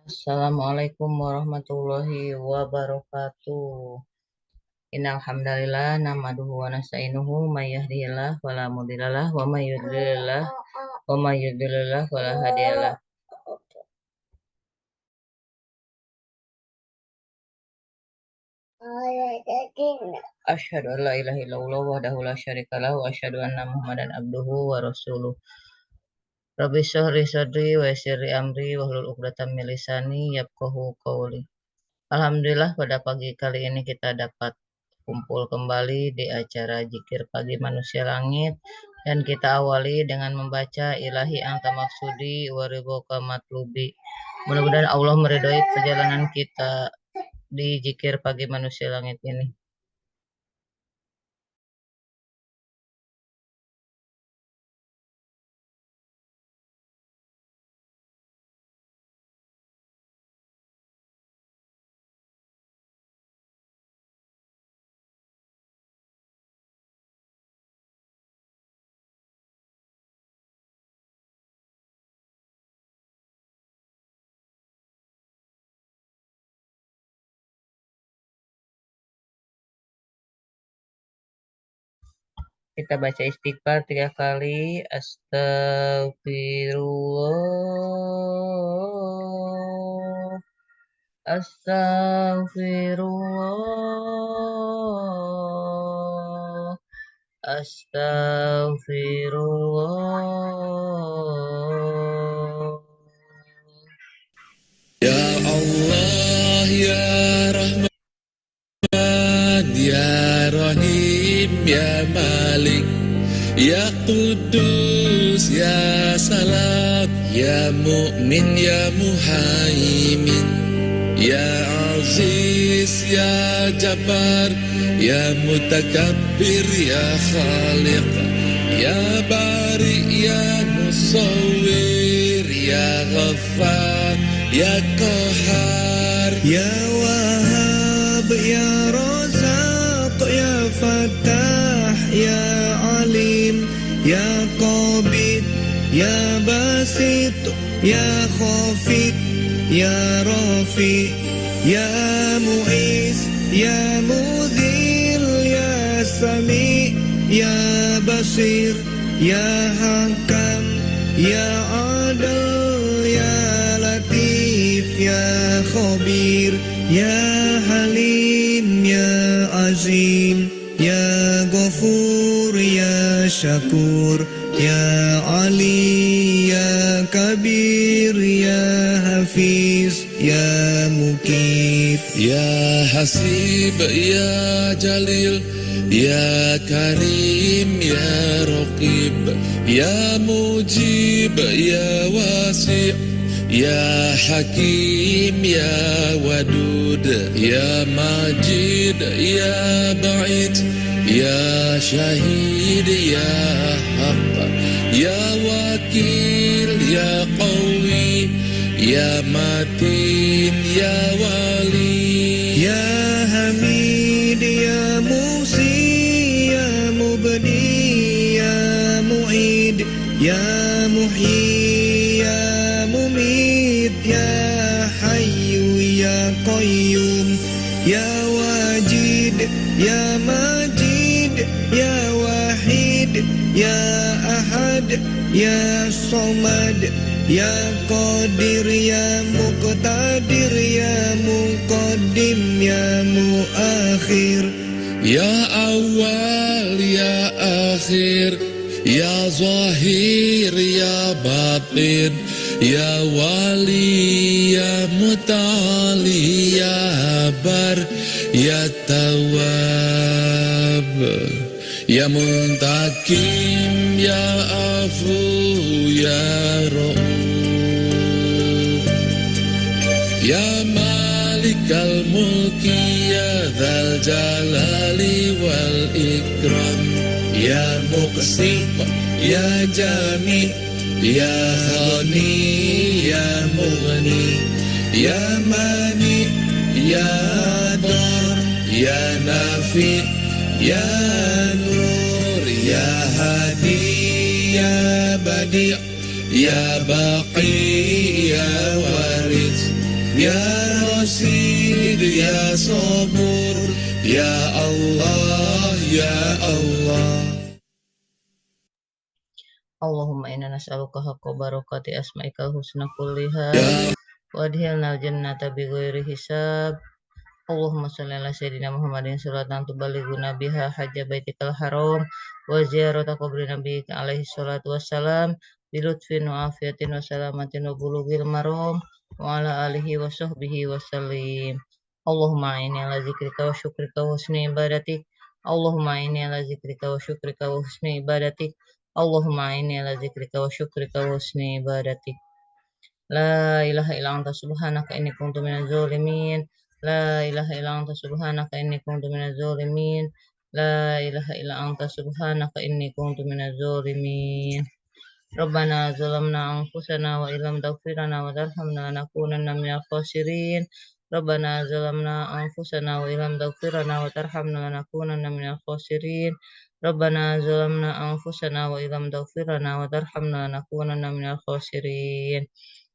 Assalamualaikum warahmatullahi wabarakatuh. Innal hamdalillah nahmaduhu wa nasta'inuhu may yahdihillahu fala mudhillalah wa may yudlillah fala hadiyalah. Asyhadu an la ilaha illallah wahdahu la syarikalah wa asyhadu anna Muhammadan abduhu wa rasuluh. Rabbi shrah sadri wa yassir li amri wahlul 'uqdatam min lisani yafqahu qawli. Alhamdulillah pada pagi kali ini kita dapat kumpul kembali di acara Zikir Pagi Manusia Langit dan kita awali dengan membaca Ilahi anta maksudi wa ridhoka matlubi. Mudah-mudahan Allah meridhoi perjalanan kita di Zikir Pagi Manusia Langit ini. Kita baca istighfar 3 kali. Astagfirullah. Astagfirullah. Astagfirullah. Ya Allah ya Rahman ya Rahim ya Malik ya Qudus ya Salam ya Mu'min ya Muhaimin ya Aziz ya Jabbar ya Mutakabbir ya Khaliq ya Bari ya Musawwir ya Ghaffar ya Qahar ya Wahhab ya Razaq ya Fattah ya Alim ya Qabid ya Basit ya Khafid ya Rafi ya Mu'iz ya Mudhil ya Sami ya Basir ya Hakam ya Adil ya Latif ya Khabir ya Halim ya Azim ya Ghafur ya Syakur ya Ali ya Kabir ya Hafiz ya Mukit ya Hasib ya Jalil ya Karim ya Raqib ya Mujib ya Wasi' ya Hakim ya Wadud ya Majid ya Ba'id ya Syahid ya Haq ya Wakil ya Qawi ya Matin ya Wali ya Hamid ya Musi ya Mubni ya Mu'id ya Muhyi ya Mumit ya Hayyu ya Qayyum ya Wajid ya Majid ya Wahid ya Ahad ya Somad ya Qadir ya Muqtadir ya Muqaddim ya Muakhir ya Awal ya Akhir ya Zahir ya Batin ya Wali ya Mutali ya Bar ya Tawwab ya Muntakim ya Afu ya Ra'uf ya Malikal Mulki ya Dzal Jalali wal Ikram ya Muqsit ya Jami ya Ghani ya Mughni ya Mani ya Dar ya Nafi ya Nur ya Hadi ya Badi ya Baqi ya Waris Ya Rasid, Ya Sabur, Ya Allah, Ya Allah. Allahumma inna nas'aluka haqqa barakati asma'ikal husna kulliha Ya wa adhilnal jannata bighairi hisab. Allahumma sholli ala sayyidina Muhammadin sholatan tubalighuna biha hajja baitikal haram wa ziyarata qabri nabiyyika alaihi salatu wassalam bilutfin wa afiyatin wa salamatin wa bulughil maram wa ala alihi wa sahbihi wa sallim. Allahumma inni ala zikrika wa syukrika wa husni ibadatik. Allahumma inni ala zikrika wa syukrika wa husni ibadatik. Allahumma inni ala zikrika wa syukrika wa husni ibadatik. La ilaha illa anta subhanaka inni kuntu minaz zalimin. La ilaha illa anta subhanaka inni kuntu minaz zalimin. La ilaha illa anta subhanaka inni kuntu minaz zalimin. Rabbana zalamna anfusana wa illam taghfir lana wa tarhamna lanakunanna minal khasirin. Rabbana zalamna anfusana wa illam taghfir lana wa tarhamna lanakunanna minal khasirin. Rabbana zalamna anfusana wa illam taghfir lana wa tarhamna lanakunanna minal khasirin.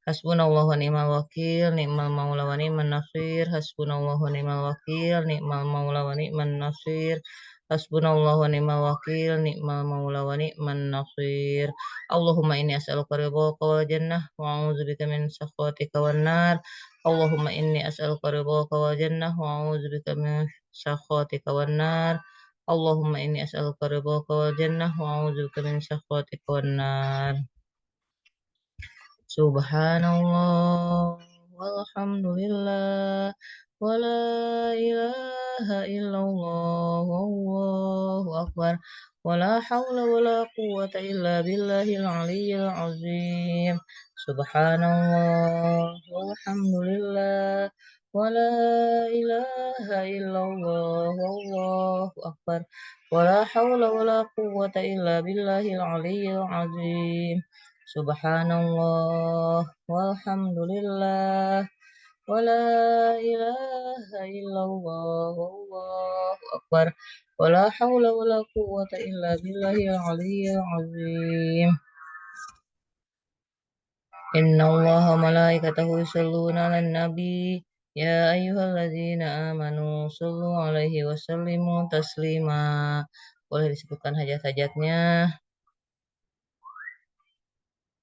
Hasbunallahu wa ni'mal wakil, ni'mal maula wa ni'man nasir. Hasbunallahu wa ni'mal wakil, ni'mal maula wa ni'man nasir. Hasbunallahu wa ni'mal wakil, ni'mal maula wa ni'man nasir. Allahumma inni as'aluka ridhaka wal jannah wa a'udzubika min sakhatika wan nar. Allahumma inni as'aluka ridhaka wal jannah wa a'udzubika min sakhatika wan nar. Allahumma inni as'aluka ridhaka wal jannah wa a'udzubika min sakhatika wan nar. Subhanallah walhamdulillah wa la ilaha illallah wallahu akbar wa la hawla wa la quwwata illa billahil aliyyil azim. Subhanallah walhamdulillah wa la ilaha illallah wallahu akbar wa la hawla wa la quwwata illa billahil aliyyil azim. Subhanallah walhamdulillah wa la ilaha illallah wallahu akbar wa la hawla wa la quwwata illa billahil aliyyil azim. Inna allaha wa malaikatahu yusholluna 'alan nabi ya ayyuhalladzina amanu shollu 'alaihi wa sallimu taslima. Boleh disebutkan hajat-hajatnya.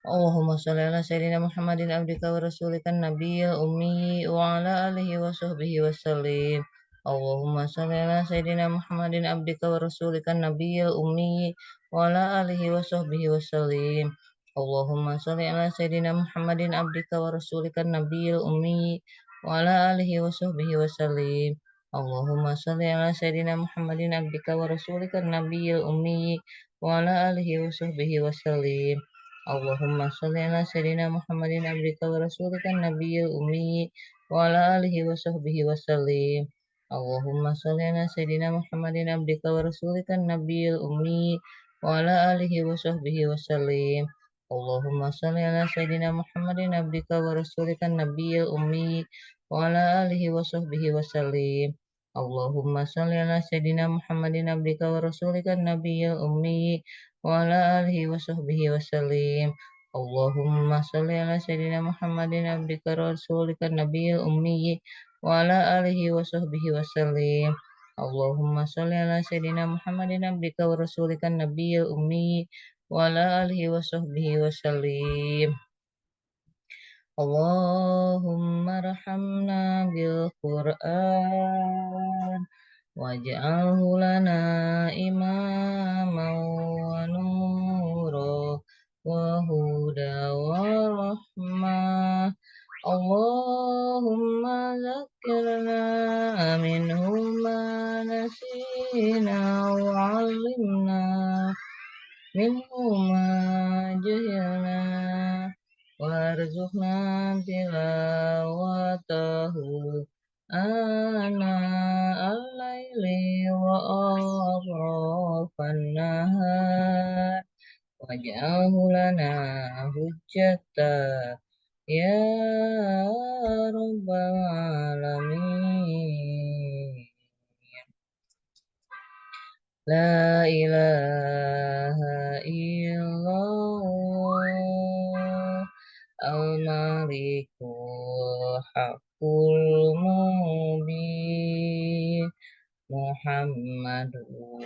Allahumma sholli ala sayyidina Muhammadin abdika wa rasulika nabiyil ummi wa ala alihi wa sahbihi wa sallim. Allahumma sholli ala sayyidina Muhammadin abdika wa rasulika nabiyil ummi wa ala alihi wa sahbihi wa sallim. Allahumma sholli ala sayyidina Muhammadin abdika wa rasulika nabiyil ummi wa ala alihi wa sahbihi wa sallim. Allahumma sholli ala sayyidina Muhammadin abdika wa rasulika nabiyil ummi wa ala alihi wa sahbihi wa sallim. Allahumma sholli ala sayyidina Muhammadin abdika wa rasulika nabiyil ummi wa ala alihi wa sahbihi wa sallim. Allahumma sholli ala sayyidina Muhammadin abdika wa rasulika nabiyil ummi wa ala alihi wa sahbihi wa sallim. Allahumma sholli ala sayyidina Muhammadin abdika wa rasulika nabiyil ummi wa ala alihi wa sahbihi wa sallim. Allahumma sholli ala sayyidina Muhammadin abdika wa rasulika nabiyil ummi wa ala alihi wa sahbihi wa sallim. Allahumma sholli ala sayyidina Muhammadin abdika wa rasulika nabiyil ummi wa ala alihi wa sahbihi wa sallim. Allahumma sholli ala sayyidina Muhammadin abdika wa rasulika nabiyil ummi wa ala alihi wa sahbihi wa sallim. Allahumma rahamna bil Qur'an waj'alhu lana imaman wa nura wa huda wa rahmah. Allahumma zakkirna minhu ma nasina wa 'allimna minhu ma jahilna warzuqna tilawatahu ana al-laili wa atrafan nahar waj'alhu lana hujjata ya rabbal alamin. La ilaha illallah Al-Malikul Haqqul Mubin Muhammadur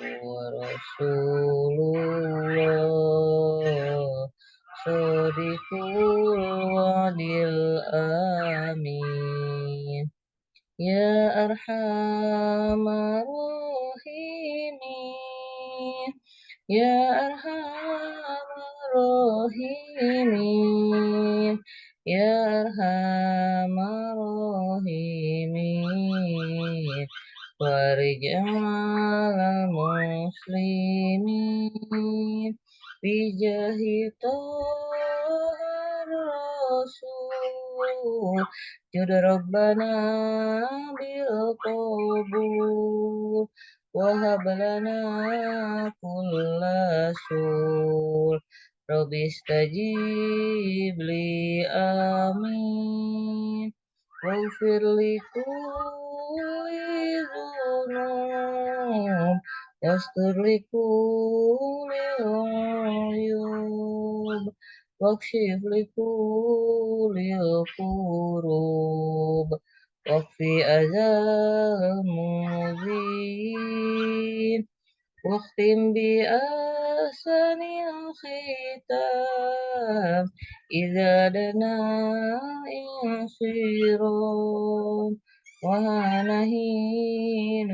Rasulullah Shadiqul Wadil Amin Ya Arhamar Rahimin Ya Arhamar Rahimin Ya Arhamar Rahimin Warijal muslimin Bijahi Tohar Rasul Jud Rabbana bil qabul Wahab lana kulla sul Rabbi stajib li amin Waghfir li kulli dhunub Wastur li kulli uyub Wakshif li kulli kurub Wakfi azal muzin واختم بأحسن الختام إذا دنا انصرام وهنهين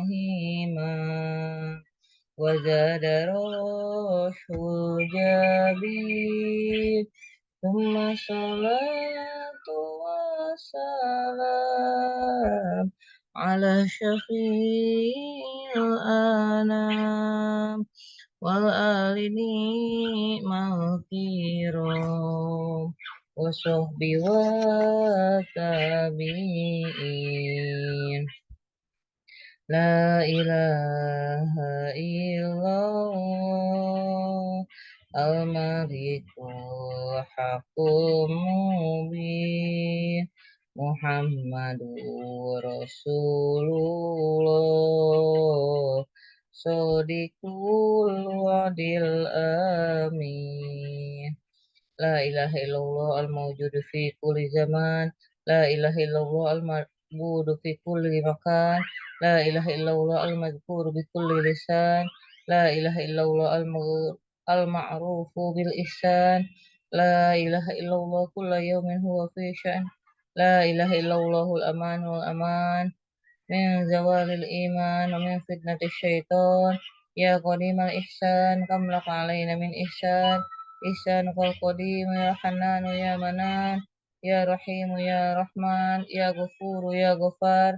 هيما وزاد روح الجبين ثم صلاة وسلام على شفيع الأنام والآل نعم الكرام وصحب والتابعين لا إله إلا الله الملك الحق المبين محمد رسول الله صادق الوعد الأمين لا إله إلا الله الموجود في كل زمان لا إله إلا الله المعبود في كل مكان لا إله إلا الله المذكور بكل لسان لا إله إلا الله المعروف بالإحسان لا إله إلا الله كل يوم هو في شأن لا إله إلا الله الأمان والأمان من زوال الإيمان ومن فتنة الشيطان يا قديم الإحسان كم لك علينا من إحسان إحسانك القديم يا حنان يا منان يا رحيم يا رحمن يا غفور يا غفار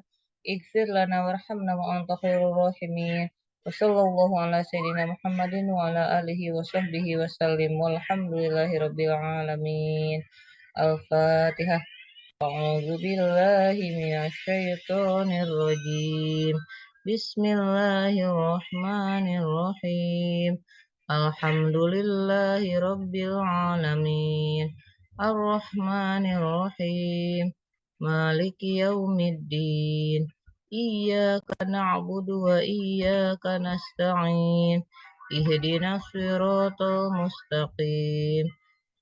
اغفر لنا وارحمنا وأنت خير الراحمين وصلى الله على سيدنا محمد وعلى آله وصحبه وسلم والحمد لله رب العالمين الفاتحة أعوذ بالله من الشيطان الرجيم بسم الله الرحمن الرحيم الحمد لله رب العالمين الرحمن الرحيم مالك يوم الدين إياك نعبد وإياك نستعين اهدنا الصراط المستقيم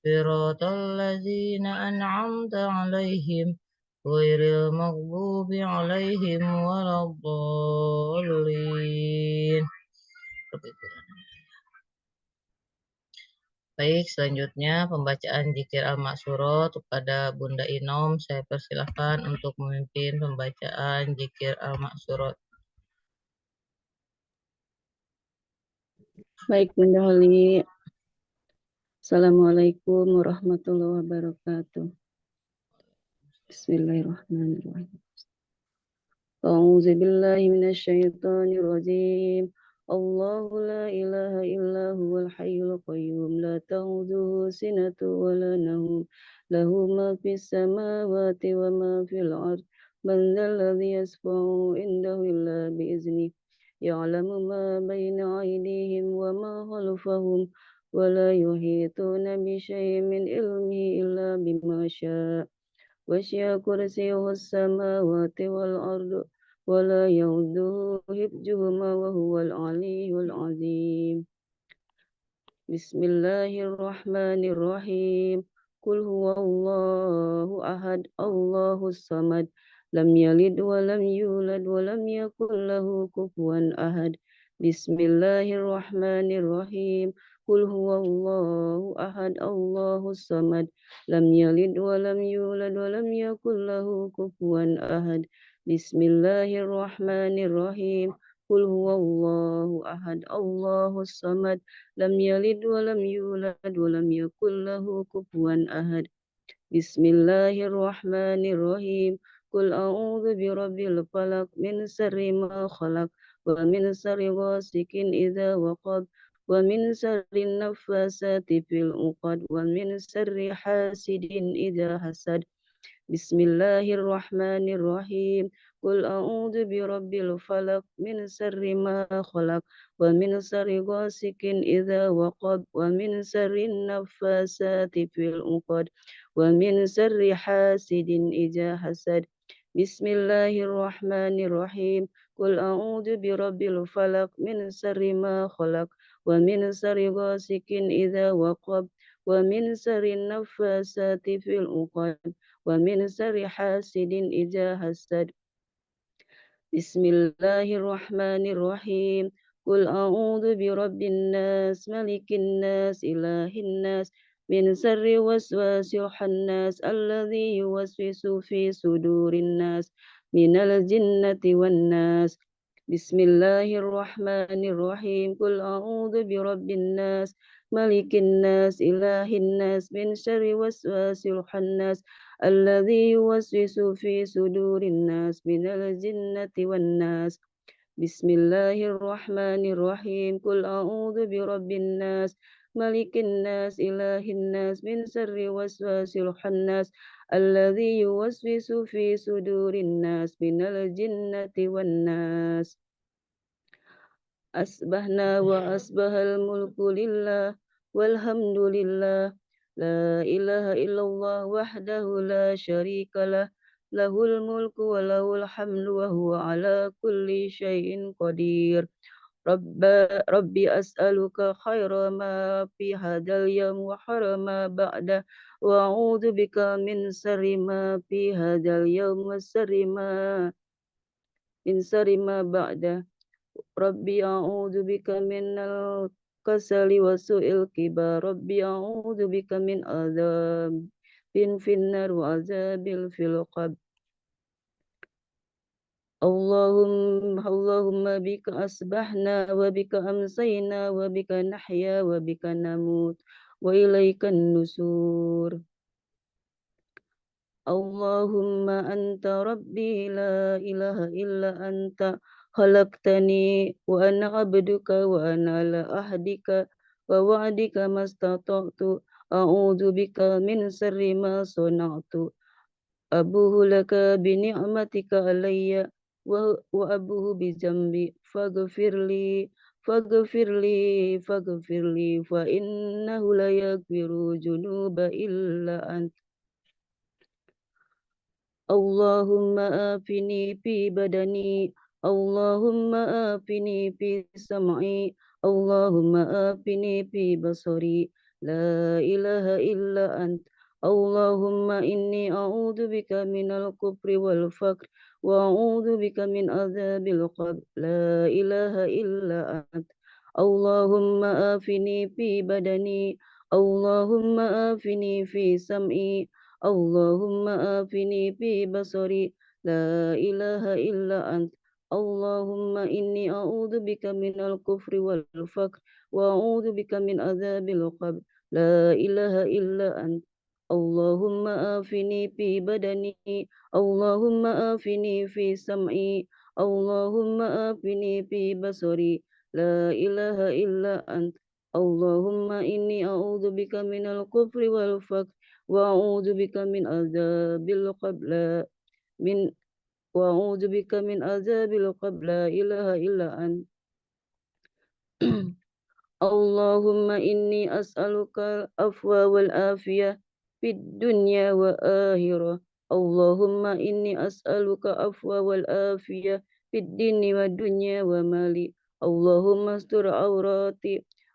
صراط الذين أنعمت عليهم غير المغضوب عليهم ولا الضالين. Baik, selanjutnya pembacaan zikir al-maksurat kepada Bunda Inom. Saya persilahkan untuk memimpin pembacaan zikir al-maksurat. Baik, Bunda Holi. Assalamualaikum warahmatullahi wabarakatuh. Bismillahirrahmanirrahim. A'udzu billahi minasyaitonir rajim. Allahu la ilaha illa huwal hayyul qayyum la ta'khudhuhu sinatun wa la nawm lahu ma fis samawati wa ma fil ard man dhal ladzi yashfa'u indahu illa bi idznihi ya'lamu ma bayna aydihim wa ma khalfahum wa la yuhituna bi syai'in min ilmihi illa bima syaa وسع كرسيه السماوات والأرض ولا يؤوده حفظهما وهو العلي العظيم بسم الله الرحمن الرحيم قل هو الله أحد الله الصمد لم يلد ولم يولد ولم يكن له كفوا أحد بسم الله الرحمن الرحيم قل هو الله أحد الله الصمد لم يلد ولم يولد ولم يكن له كفوا أحد بسم الله الرحمن الرحيم قل هو الله أحد الله الصمد لم يلد ولم يولد ولم يكن له كفوا أحد بسم الله الرحمن الرحيم قل أعوذ برب الفلق من شر ما خلق ومن شر غاسق إذا وقب ومن شر النفاثات في العقد ومن شر حاسد إذا حسد بسم الله الرحمن الرحيم قل أعوذ برب الفلق من شر ما خلق ومن شر غاسق إذا وقب ومن شر النفاثات في العقد ومن شر حاسد إذا حسد بسم الله الرحمن الرحيم قل أعوذ برب الفلق من شر ما خلق ومن شر غاسق إذا وقب ومن شر النفاثات في العقد ومن شر حاسد إذا حسد بسم الله الرحمن الرحيم قل أعوذ برب الناس ملك الناس إله الناس من شر وسواس الخناس الذي يوسوس في صدور الناس من الجنة والناس بسم الله الرحمن الرحيم قل أعوذ برب الناس ملك الناس إله الناس من شر وسواس الخناس الذي يوسوس في صدور الناس من الجنة والناس بسم الله الرحمن الرحيم قل أعوذ برب الناس ملك الناس إله الناس من شر وسواس الخناس الذي يوسوس في صدور الناس من الجنة والناس أصبحنا وأصبح الملك لله والحمد لله لا إله إلا الله وحده لا شريك له له الملك وله الحمد وهو على كل شيء قدير ربي أسألك خير ما في هذا اليوم وخير ما بعده وأعوذ بك من شر ما في هذا اليوم من شر ما بعده ربي أعوذ بك من الكسل وسوء الكبر ربي أعوذ بك من عذاب في النار وعذاب في القبر اللهم بك أصبحنا وبك أمسينا وبك نحيا وبك نموت وإليك النشور اللهم أنت ربي لا إله إلا أنت خلقتني وأنا عبدك وأنا على عهدك ووعدك ما استطعت أعوذ بك من شر ما صنعت أبوه لك بنعمتك علي وأبوه بذنبي فاغفر لي فإنه لا يغفر الذنوب إلا أنت اللهم آفني في بدني اللهم آفني في سمعي اللهم آفني في بصري لا إله إلا أنت اللهم إني أعوذ بك من الكفر والفقر وأعوذ بك من عذاب القبر لا إله إلا أنت اللهم آفني في بدني اللهم آفني في سمعي اللهم آفني في بصري لا إله إلا أنت اللهم إني أعوذ بك من الكفر والفقر وأعوذ بك من عذاب القبر لا إله إلا أنت اللهم آفني في بدني اللهم آفني في سمعي اللهم آفني في بصري لا إله إلا أنت اللهم إني أعوذ بك من الكفر والفقر وأعوذ بك من عذاب القبر من وأعوذ بك من عذاب القبر لا إله إلا أنت اللهم إني أسألك العفو والعافية في الدنيا والآخرة اللهم إني أسألك العفو والعافية في الدين والدنيا ومالي اللهم استر عوراتي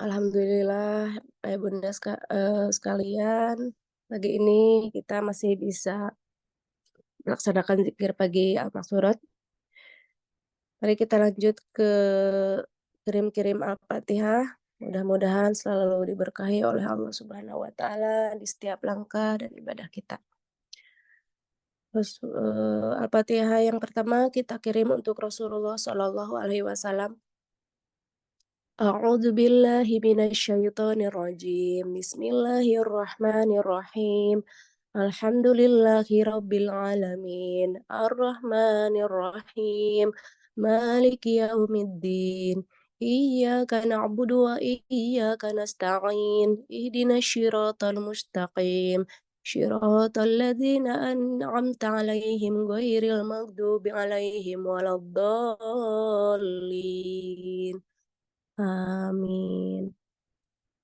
Alhamdulillah, Bunda sekalian, pagi ini kita masih bisa melaksanakan zikir pagi al-maksurat. Mari kita lanjut ke kirim-kirim Al-Fatihah. Mudah-mudahan selalu diberkahi oleh Allah Subhanahu wa taala di setiap langkah dan ibadah kita. Terus, Al-Fatihah yang pertama kita kirim untuk Rasulullah Shallallahu alaihi wasallam. A'udzu billahi minasyaitonir rajim. Bismillahirrahmanirrahim. Alhamdulillahi rabbil alamin. Arrahmanir rahim. Maliki yaumiddin. Iyyaka na'budu wa iyyaka nasta'in. Ihdinas siratal mustaqim. Shiratal ladzina an'amta 'alaihim ghairil maghdubi 'alaihim waladdallin. Amin.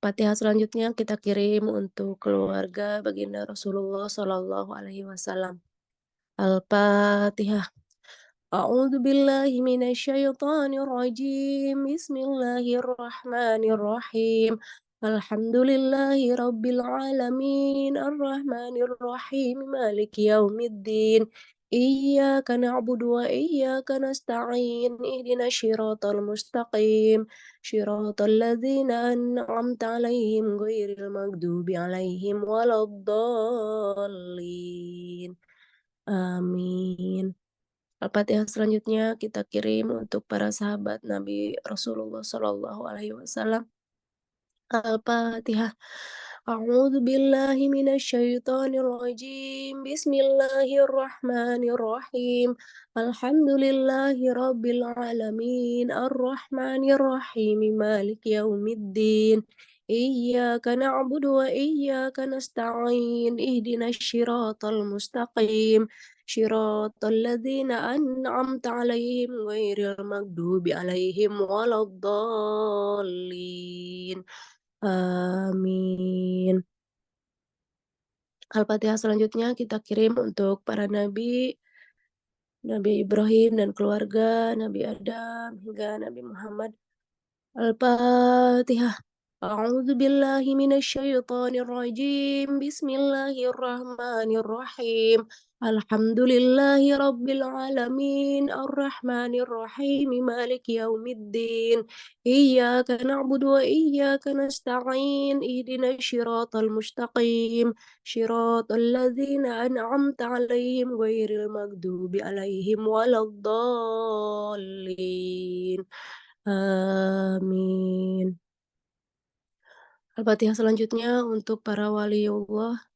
Fatihah selanjutnya kita kirim untuk keluarga baginda Rasulullah Shallallahu alaihi wasallam. Al-Fatihah. A'udzu billahi minasyaitonir rajim. Bismillahirrahmanirrahim. Alhamdulillahi rabbil alamin. Arrahmanir rahim. Maliki yaumiddin. Iyyaka na'budu wa iyyaka nasta'in. Ihdinas siratal mustaqim. Shiratal ladzina an'amta 'alaihim ghairil maghdubi 'alaihim waladdallin. Amin. Al-Fatihah selanjutnya kita kirim untuk para sahabat Nabi Rasulullah Shallallahu alaihi wasallam. Al-Fatihah. A'udzu billahi minasyaitonir rajim. Bismillahirrahmanirrahim. Alhamdulillahi rabbil alamin. Arrahmanir rahim. Maliki yaumiddin. Iyyaka na'budu wa iyyaka nasta'in. Ihdinas siratal mustaqim. Shiratal ladzina an'amta 'alaihim ghairil maghdubi 'alaihim waladdallin. Amin. Al-Fatihah selanjutnya kita kirim untuk para nabi, Nabi Ibrahim dan keluarga, Nabi Adam hingga Nabi Muhammad. Al-Fatihah. A'udzu billahi minasyaitonir rajim. Bismillahirrahmanirrahim. Alhamdulillahi rabbil alamin. Arrahmanir rahim. Maliki yaumiddin. Iyyaka na'budu wa iyyaka nasta'in. Ihdinas siratal mustaqim. Shiratal ladzina an'amta 'alaihim ghairil maghdubi 'alaihim waladdallin. Amin. Al-Fatihah selanjutnya untuk para waliullah.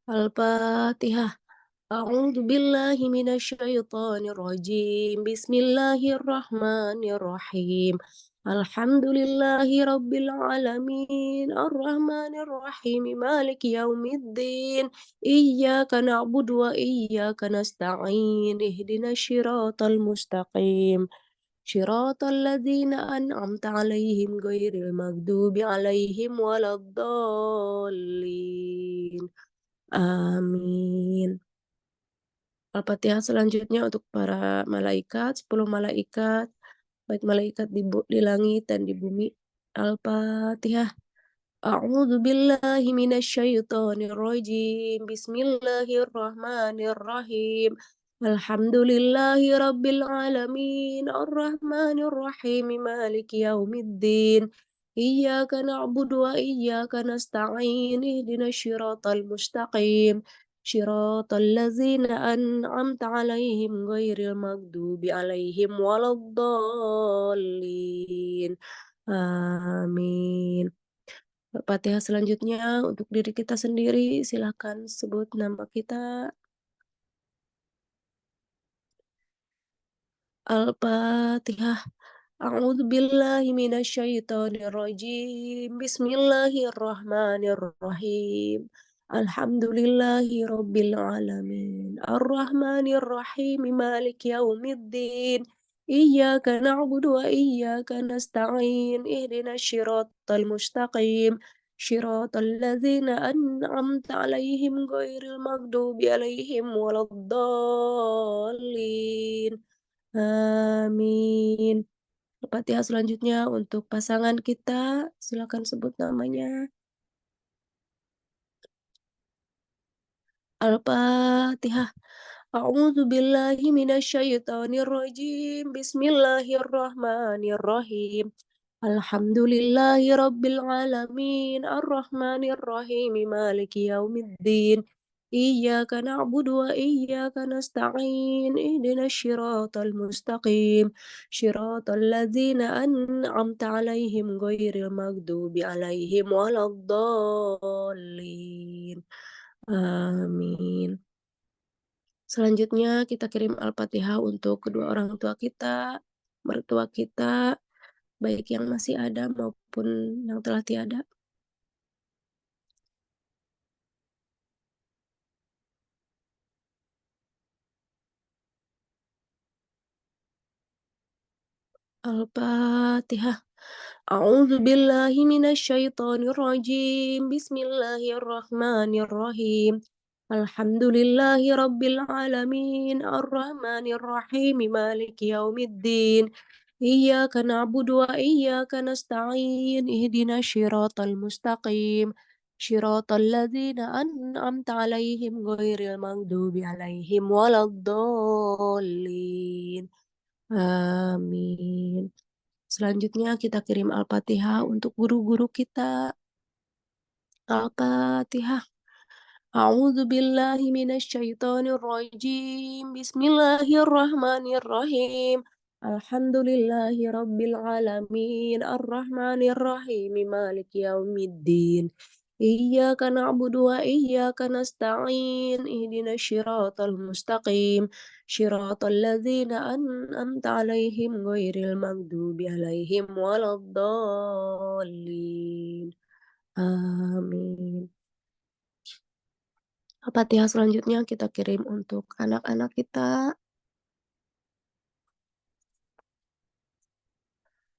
Al-Fatihah. A'udzu billahi minasyaitonir rajim. Bismillahirrahmanirrahim. Alhamdulillahi rabbil alamin. Arrahmanir rahim. Maliki yaumiddin. Iyyaka na'budu wa iyyaka nasta'in. Ihdinas siratal mustaqim. Shiratal ladzina an'amta 'alaihim ghairil maghdubi 'alaihim waladdallin. Amin. Al-Fatihah selanjutnya untuk para malaikat, 10 malaikat, baik malaikat di langit dan di bumi. Al-Fatihah. A'udzu billahi minasyaitonir rajim. Bismillahirrahmanirrahim. Alhamdulillahi rabbil alamin. Arrahmanir rahim. Maliki yaumiddin. Iyyaka na'budu wa iyyaka nasta'in. Ihdinas siratal mustaqim. Shiratal ladzina an'amta 'alaihim ghairil maghdubi 'alaihim waladdallin. Amin. Al-Fatihah selanjutnya untuk diri kita sendiri, silakan sebut nama kita. Al-Fatihah. A'udzu billahi minasyaitonir rajim. Bismillahirrahmanirrahim. Alhamdulillahi rabbil alamin. Arrahmanir rahim. Maliki yaumiddin. Iyyaka na'budu wa iyyaka nasta'in. Ihdinas siratal mustaqim. Shiratal ladzina an'amta 'alaihim ghairil maghdubi 'alaihim waladdallin. Amin. Al-Fatihah selanjutnya untuk pasangan kita, silakan sebut namanya. Al-Fatihah. A'udzu billahi minasyaitonir rajim. Bismillahirrahmanirrahim. Alhamdulillahi rabbil alamin. Arrahmanir rahim. Maliki yaumiddin. Iyyaka na'budu wa iyyaka nasta'in. Ihdinas syiratal mustaqim. Syiratal ladzina an'amta 'alaihim ghairil maghdubi 'alaihim waladdallin. Amin. Selanjutnya kita kirim Al-Fatihah untuk kedua orang tua kita, mertua kita, baik yang masih ada maupun yang telah tiada. Al-Fatihah. A'udzu billahi minasyaitonir rajim. Bismillahirrahmanirrahim. Alhamdulillahi rabbil alamin. Arrahmanir rahim. Maliki yaumiddin. Iyyaka na'budu wa iyyaka nasta'in. Ihdinas syiratal mustaqim. Syiratal ladzina an'amta 'alaihim ghairil maghdubi 'alaihim waladdallin. Amin. Selanjutnya kita kirim Al-Fatihah untuk guru-guru kita. Al-Fatihah. A'udzu billahi minasyaitonir rajim. Bismillahirrahmanirrahim. Alhamdulillahi rabbil alamin. Arrahmanir rahim. Maliki yaumiddin. Iyyaka na'budu wa iyyaka nasta'in. Ihdinas syiratal mustaqim. Syiratal ladzina an'amta 'alaihim ghairil maghdubi 'alaihim waladdallin. Amin. Al-Fatihah selanjutnya kita kirim untuk anak-anak kita.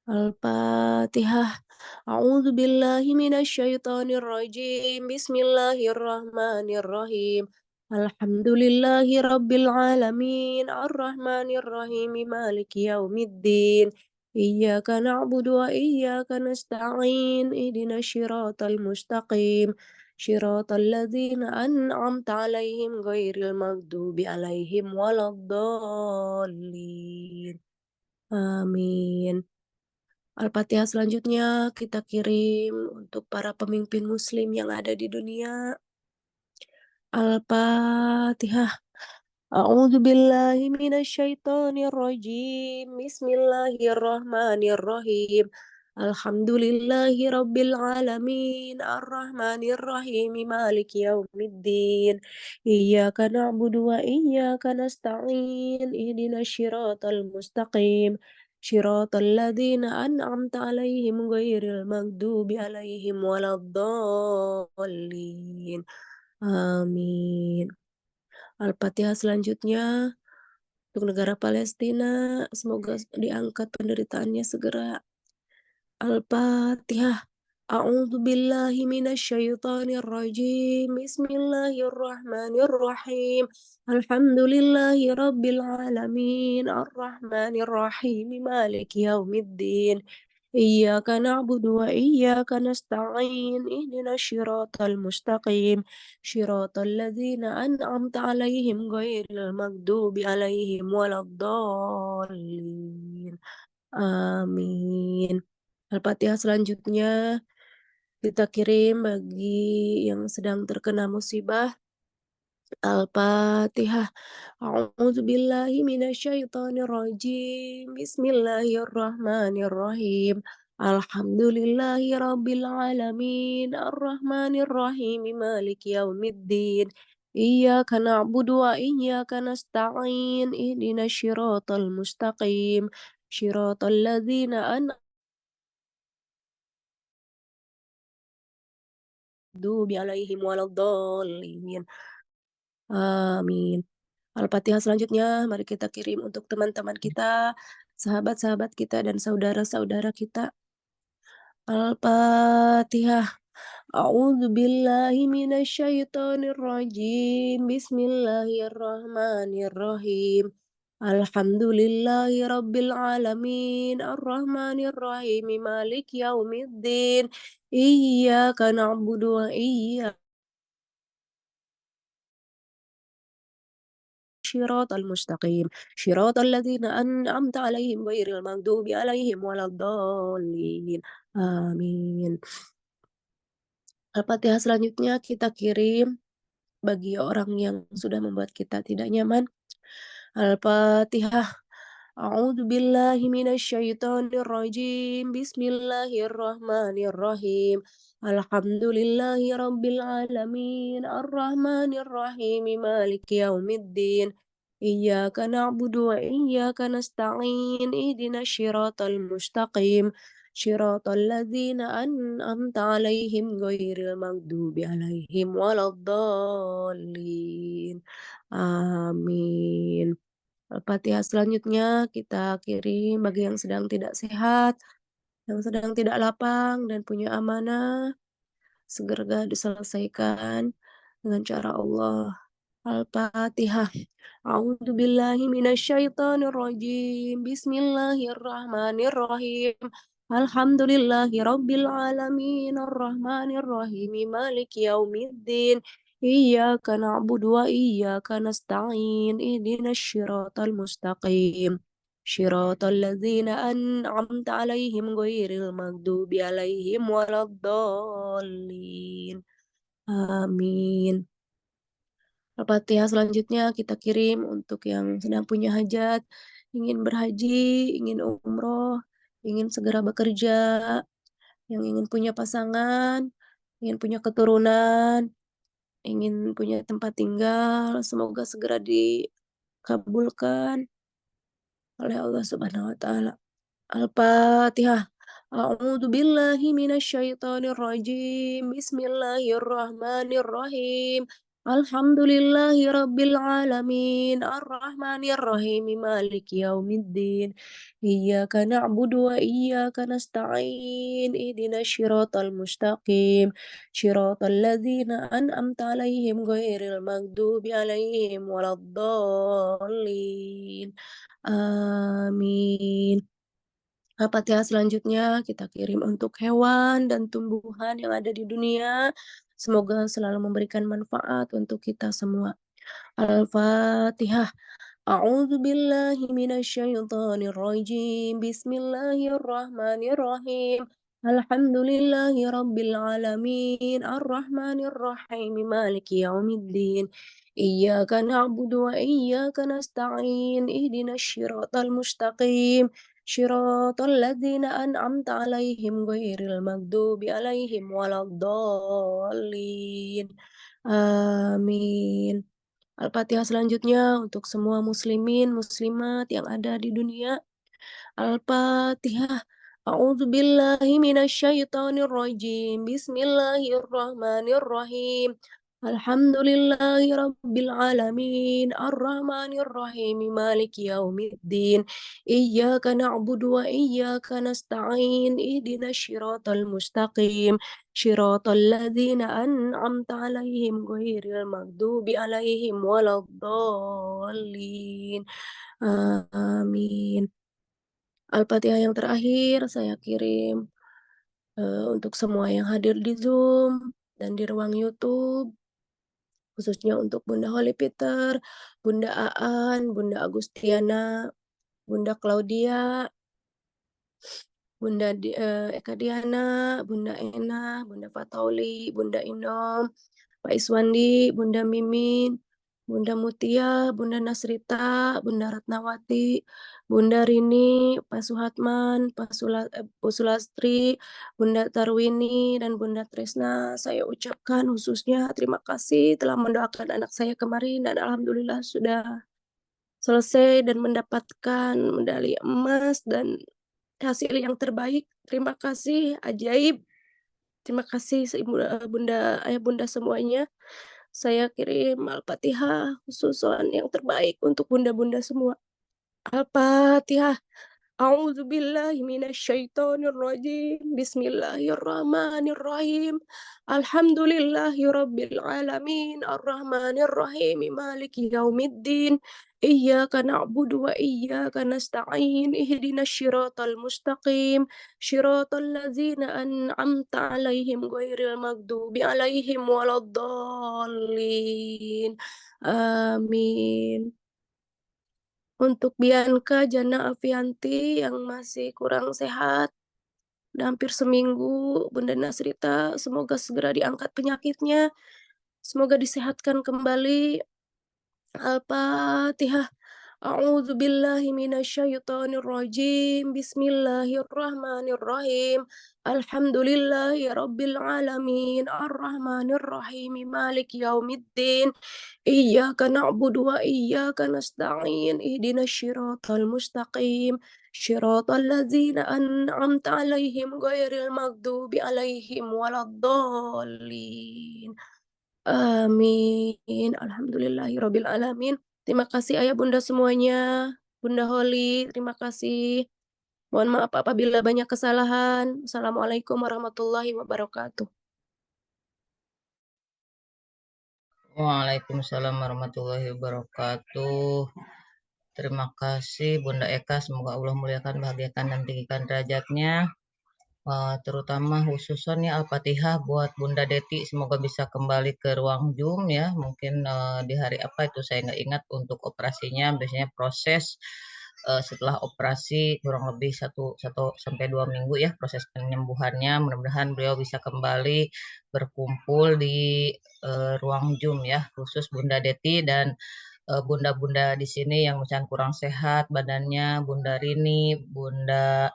Al-Fatihah. A'udzu billahi minasyaitonir rajim. Bismillahirrahmanirrahim. Alhamdulillahi rabbil alamin. Arrahmanir rahim. Maliki yaumiddin. Iyyaka na'budu wa iyyaka nasta'in. Ihdinas syiratal mustaqim. Syiratal ladzina an'amta 'alaihim ghairil maghdubi 'alaihim waladdallin. Amin. Al-Fatihah selanjutnya kita kirim untuk para pemimpin muslim yang ada di dunia. Al-Fatihah. A'udzu billahi minasyaitonir rajim. Bismillahirrahmanirrahim. Alhamdulillahi rabbil alamin. Arrahmanir rahim. Maliki yaumiddin. Iyyaka na'budu wa iyyaka nasta'in. Ihdinas syiratal mustaqim. Syiratal ladzina an'amta 'alaihim ghairil maghdubi 'alaihim waladdallin. Amin. Al-Fatihah selanjutnya untuk negara Palestina, semoga diangkat penderitaannya segera. Al-Fatihah. A'udzu billahi minasyaitonir rajim. Bismillahirrahmanirrahim. Alhamdulillahi rabbil alamin. Arrahmanir rahim. Maliki yaumiddin. Iyyaka na'budu wa iyyaka nasta'in. Ihdinas syiratal mustaqim. Syiratal ladzina an'amta 'alaihim ghairil maghdubi 'alaihim waladdallin. Amin. Al-Fatihah selanjutnya kita kirim bagi yang sedang terkena musibah. Al-Fatihah. A'udzu billahi minasyaitonir rajim. Bismillahirrahmanirrahim. Alhamdulillahi rabbil alamin. Arrahmanir rahim. Maliki yaumiddin. Iyyaka na'budu wa iyyaka nasta'in. Ihdinas syiratal mustaqim. Syiratal ladzina an'amta 'alaihim waladdallin. Amin. Al-Fatihah selanjutnya mari kita kirim untuk teman-teman kita, sahabat-sahabat kita dan saudara-saudara kita. Al-Fatihah. A'udzu billahi minasyaitonir rajim. Bismillahirrahmanirrahim. Alhamdulillahi rabbil alamin, arrahmanir rahim, maliki yaumiddin, iyyaka na'budu wa iyyaka shiratal mustaqim, shiratal ladzina an'amta 'alaihim ghairil maghdubi 'alaihim waladdallin. Amin. Al-Fatihah selanjutnya kita kirim bagi orang yang sudah membuat kita tidak nyaman. Al-Fatihah. A'udzu billahi minasyaitonir rajim. Bismillahirrahmanirrahim. Alhamdulillahi rabbil alamin. Arrahmanir rahim. Maliki yaumiddin. Iyyaka na'budu wa iyyaka nasta'in. Ihdinas siratal mustaqim. Shiratal ladzina an'amta 'alaihim ghairil maghdubi 'alaihim waladdallin. Amin. Al-Fatihah selanjutnya kita kirim bagi yang sedang tidak sehat, yang sedang tidak lapang dan punya amanah, segera diselesaikan dengan cara Allah. Al-Fatihah. A'udzu billahi minasyaitonir rajim. Bismillahirrahmanirrahim. Alhamdulillahi rabbil alamin, arrahmanir rahim, maliki yaumiddin. Iyyaka na'budu wa iyyaka nasta'in. Ihdinas siratal mustaqim. Shiratal ladzina an'amta 'alaihim ghairil maghdubi 'alaihim waladdallin. Amin. Al-Fatihah selanjutnya kita kirim untuk yang sedang punya hajat, ingin berhaji, ingin umroh, ingin segera bekerja, yang ingin punya pasangan, ingin punya keturunan, ingin punya tempat tinggal, semoga segera dikabulkan oleh Allah Subhanahu wa taala. Al-Fatihah. A'udzu billahi minasyaitonir rajim. Bismillahirrahmanirrahim. Alhamdulillahi rabbil alamin, arrahmanir rahim, maliki yaumiddin. Iyyaka na'budu wa iyyaka nasta'in. Ihdinas siratal mustaqim. Shiratal ladzina an'amta 'alaihim ghairil maghdubi 'alaihim waladdallin. Amin. Al-Fatihah selanjutnya kita kirim untuk hewan dan tumbuhan yang ada di dunia. Semoga selalu memberikan manfaat untuk kita semua. Al-Fatihah. A'udzu billahi minasyaitonir rajim. Bismillahirrahmanirrahim. Alhamdulillahi rabbil alamin. Arrahmanir rahim. Maliki yaumiddin. Iyyaka na'budu wa iyyaka nasta'in. Ihdinas siratal mustaqim. Shiratal ladzina an'amta 'alaihim ghairil maghdubi 'alaihim waladdallin. Amin. Al-Fatihah selanjutnya untuk semua muslimin, muslimat yang ada di dunia. Al-Fatihah. A'udzu billahi minasyaitonir rajim. Bismillahirrahmanirrahim. Alhamdulillahi rabbil alamin, arrahmanir rahim, maliki yaumiddin. Iyyaka na'budu wa iyyaka nasta'in. Ihdinas siratal mustaqim. Shiratal ladzina an'amta 'alaihim ghairil maghdubi 'alaihim waladdallin. Amin. Al-Fatihah yang terakhir saya kirim untuk semua yang hadir di Zoom dan di ruang YouTube, khususnya untuk Bunda Holly Peter, Bunda Aan, Bunda Agustiana, Bunda Claudia, Bunda Eka Diana, Bunda Ena, Bunda Fatauli, Bunda Inom, Pak Iswandi, Bunda Mimin, Bunda Mutia, Bunda Nasrita, Bunda Ratnawati, Bunda Rini, Pak Suhatman, Bu Sulastri, Bunda Tarwini, dan Bunda Tresna. Saya ucapkan khususnya terima kasih telah mendoakan anak saya kemarin dan alhamdulillah sudah selesai dan mendapatkan medali emas dan hasil yang terbaik. Terima kasih, ajaib. Terima kasih Bunda, Ayah Bunda semuanya. Saya kirim Al-Fatihah khususan yang terbaik untuk bunda-bunda semua. Al-Fatihah. أعوذ بالله من الشيطان الرجيم بسم الله الرحمن الرحيم الحمد لله رب العالمين الرحمن الرحيم مالك يوم الدين إياك نعبد وإياك نستعين اهدنا الصراط المستقيم صراط الذين أنعمت عليهم غير المغضوب عليهم ولا الضالين آمين. Untuk Bianca Jana Afianti yang masih kurang sehat, udah hampir seminggu, Bunda Nasrita semoga segera diangkat penyakitnya, semoga disehatkan kembali. Al-Fatihah. A'udzu billahi minasyaitonir rajim. Bismillahirrahmanirrahim. Alhamdulillahi rabbil alamin. Arrahmanir rahim. Maliki yaumiddin. Iyyaka na'budu wa iyyaka nasta'in. Ihdinas syiratal mustaqim. Syiratal ladzina an'amta 'alaihim ghairil maghdubi 'alaihim waladdallin. Amin. Alhamdulillahirabbil alamin. Terima kasih Ayah Bunda semuanya. Bunda Holly, terima kasih. Mohon maaf apabila banyak kesalahan. Assalamualaikum warahmatullahi wabarakatuh. Waalaikumsalam warahmatullahi wabarakatuh. Terima kasih Bunda Eka, semoga Allah muliakan, bahagiakan, dan tinggikan derajatnya. Terutama khususnya Al-Fatihah buat Bunda Deti, semoga bisa kembali ke ruang Zoom ya. Mungkin di hari apa itu saya nggak ingat untuk operasinya. Biasanya proses setelah operasi kurang lebih 1 sampai 2 minggu ya proses penyembuhannya. Mudah-mudahan beliau bisa kembali berkumpul di ruang Zoom ya, khusus Bunda Deti dan bunda-bunda di sini yang misalnya kurang sehat badannya, Bunda Rini, Bunda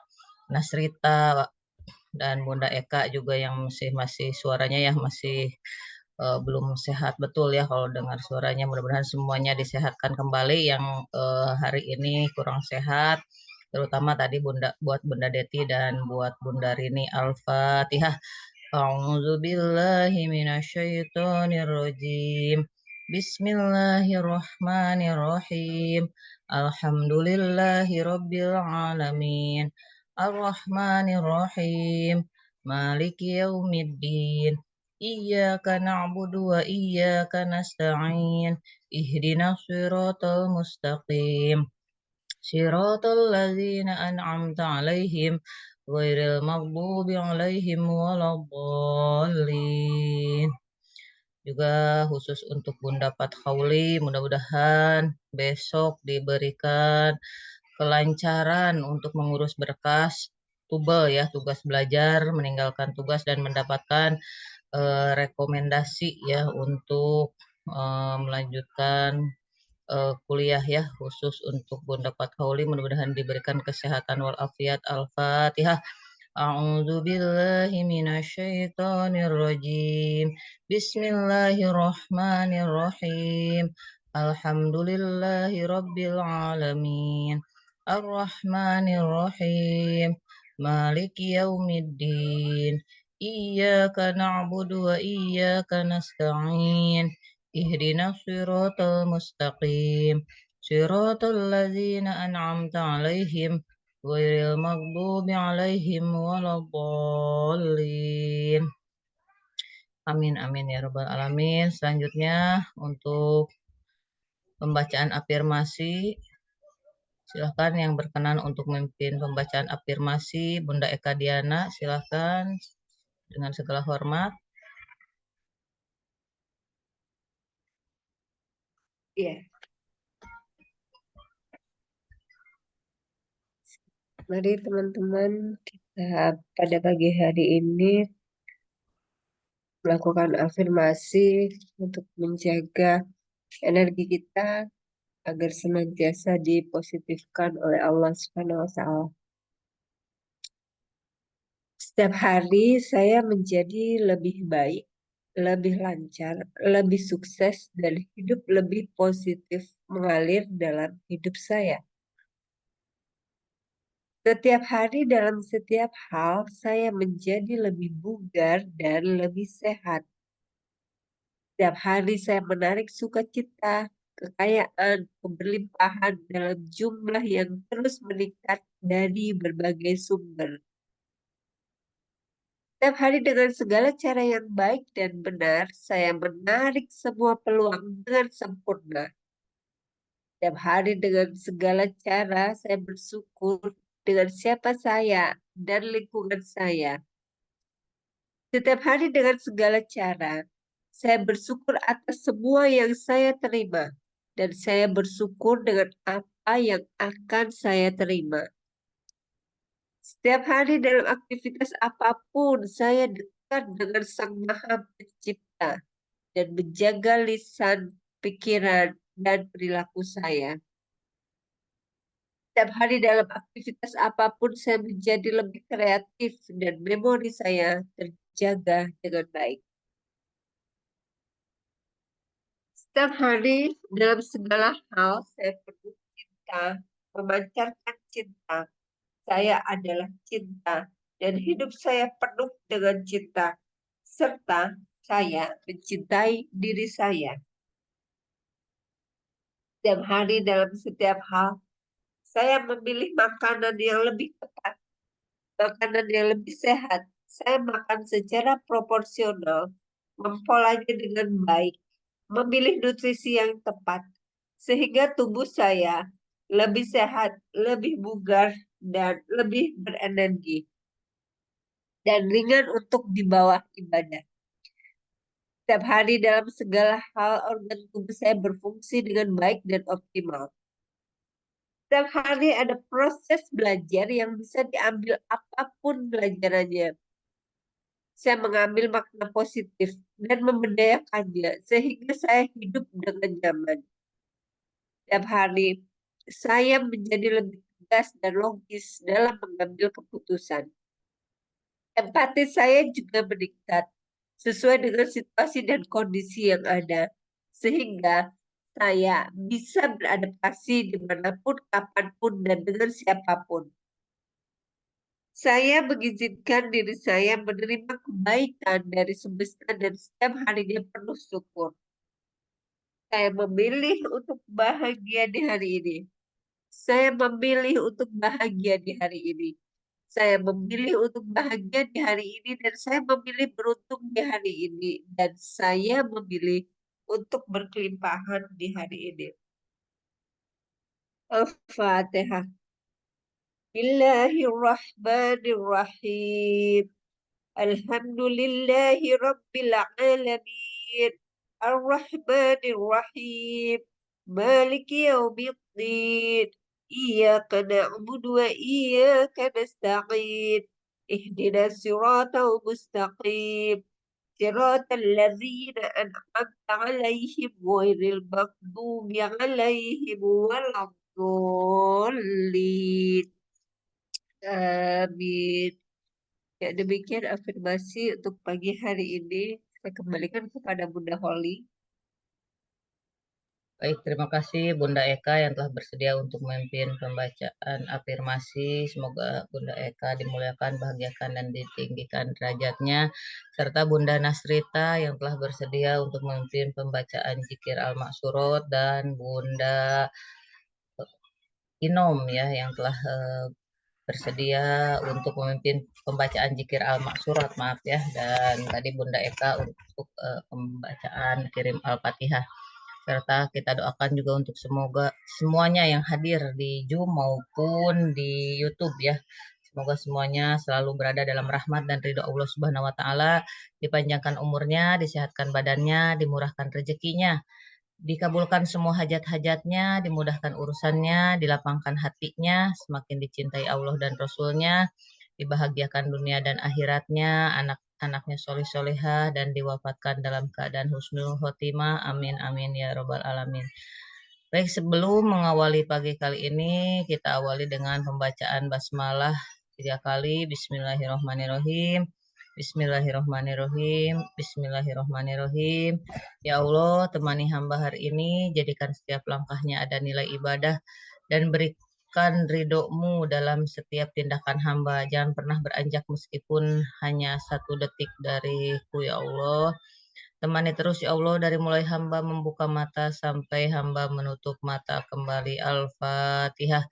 Nasrita, dan Bunda Eka juga yang masih suaranya ya masih belum sehat betul ya kalau dengar suaranya. Mudah-mudahan semuanya disehatkan kembali yang hari ini kurang sehat, terutama tadi buat Bunda Deti dan buat Bunda Rini. Al-Fatihah. A'udzu billahi minasyaitonir rajim. Bismillahirrahmanirrahim. Alhamdulillahi rabbil alamin. Ar-Rahmanir-Rahim. Maliki yaumiddin. Iyyaka na'budu wa iyyaka nasta'in. Ihdinas siratal mustaqim. Siratal ladzina an'amta 'alaihim ghairil maghdubi 'alaihim waladdallin. Juga khusus untuk Bunda Fathauli, mudah-mudahan besok diberikan kelancaran untuk mengurus berkas tubel ya, tugas belajar, meninggalkan tugas dan mendapatkan rekomendasi ya untuk melanjutkan kuliah ya, khusus untuk Bunda Fathauli, mudah-mudahan diberikan kesehatan walafiat. Al-Fatihah. A'udzu billahi minasyaitonir rajim. Bismillahirrahmanirrahim. Alhamdulillahi rabbil alamin. Ar-Rahmanir-Rahim. Maliki yaumiddin. Iyyaka na'budu wa iyyaka nasta'in. Ihdinas siratal mustaqim. Siratal ladzina an'amta 'alaihim ghairil maghdubi 'alaihim waladdallin. Amin amin ya rabbal alamin. Selanjutnya untuk pembacaan afirmasi, silakan yang berkenan untuk memimpin pembacaan afirmasi. Bunda Eka Diana, silakan dengan segala hormat. Iya. Mari teman-teman kita pada pagi hari ini melakukan afirmasi untuk menjaga energi kita agar senantiasa dipositifkan oleh Allah Subhanahu wa Ta'ala. Setiap hari saya menjadi lebih baik, lebih lancar, lebih sukses, dan hidup lebih positif mengalir dalam hidup saya. Setiap hari dalam setiap hal saya menjadi lebih bugar dan lebih sehat. Setiap hari saya menarik sukacita kekayaan, keberlimpahan dalam jumlah yang terus meningkat dari berbagai sumber. Setiap hari dengan segala cara yang baik dan benar, saya menarik semua peluang dengan sempurna. Setiap hari dengan segala cara, saya bersyukur dengan siapa saya dan lingkungan saya. Setiap hari dengan segala cara, saya bersyukur atas semua yang saya terima. Dan saya bersyukur dengan apa yang akan saya terima. Setiap hari dalam aktivitas apapun, saya dekat dengan Sang Maha Pencipta dan menjaga lisan, pikiran, dan perilaku saya. Setiap hari dalam aktivitas apapun, saya menjadi lebih kreatif dan memori saya terjaga dengan baik. Setiap hari dalam segala hal, saya penuh cinta, memancarkan cinta. Saya adalah cinta, dan hidup saya penuh dengan cinta, serta saya mencintai diri saya. Setiap hari dalam setiap hal, saya memilih makanan yang lebih tepat, makanan yang lebih sehat. Saya makan secara proporsional, mempolanya dengan baik, memilih nutrisi yang tepat, sehingga tubuh saya lebih sehat, lebih bugar, dan lebih berenergi, dan ringan untuk dibawa ibadah. Setiap hari dalam segala hal, organ tubuh saya berfungsi dengan baik dan optimal. Setiap hari ada proses belajar yang bisa diambil apapun pelajarannya. Saya mengambil makna positif dan memberdayakannya sehingga saya hidup dengan nyaman. Setiap hari saya menjadi lebih tegas dan logis dalam mengambil keputusan. Empati saya juga meningkat sesuai dengan situasi dan kondisi yang ada, sehingga saya bisa beradaptasi dimanapun, kapanpun, dan dengan siapapun. Saya mengizinkan diri saya menerima kebaikan dari semesta dan setiap harinya penuh syukur. Saya memilih untuk bahagia di hari ini. Saya memilih untuk bahagia di hari ini. Saya memilih untuk bahagia di hari ini dan saya memilih beruntung di hari ini dan saya memilih untuk berkelimpahan di hari ini. Al-Fatihah. Bismillahirrahmanirrahim. Alhamdulillahi Rabbil Alamin. Ar-Rahmanir-Rahim. Maliki yaumiddin. Iyyaka na'budu wa iyyaka nasta'in. Ihdinas siratal mustaqim. Siratal ladzina an'amta 'alaihim ghairil maghdubi 'alaihim waladdallin. Amin. Ya, demikian afirmasi untuk pagi hari ini. Saya kembalikan kepada Bunda Holly. Baik, terima kasih Bunda Eka yang telah bersedia untuk memimpin pembacaan afirmasi. Semoga Bunda Eka dimuliakan, bahagiakan, dan ditinggikan derajatnya. Serta Bunda Nasrita yang telah bersedia untuk memimpin pembacaan Zikir Al-Maksurot, dan Bunda Inom ya yang telah bersedia untuk memimpin pembacaan Zikir Al-Maksurat, maaf ya. Dan tadi Bunda Eka untuk pembacaan Kirim Al-Fatihah. Serta kita doakan juga untuk semoga semuanya yang hadir di Zoom maupun di YouTube ya. Semoga semuanya selalu berada dalam rahmat dan ridho Allah Subhanahu wa taala, dipanjangkan umurnya, disehatkan badannya, dimurahkan rezekinya, dikabulkan semua hajat-hajatnya, dimudahkan urusannya, dilapangkan hatinya, semakin dicintai Allah dan Rasulnya, dibahagiakan dunia dan akhiratnya, anak-anaknya soleh-solehah, dan diwafatkan dalam keadaan husnul khotimah. Amin, amin, ya robbal alamin. Baik, sebelum mengawali pagi kali ini, kita awali dengan pembacaan basmalah 3 kali. Bismillahirrahmanirrahim. Bismillahirrahmanirrahim. Bismillahirrahmanirrahim. Ya Allah, temani hamba hari ini, jadikan setiap langkahnya ada nilai ibadah, dan berikan ridho-Mu dalam setiap tindakan hamba. Jangan pernah beranjak meskipun hanya 1 detik dariku ya Allah. Temani terus ya Allah dari mulai hamba membuka mata sampai hamba menutup mata kembali. Al-Fatihah.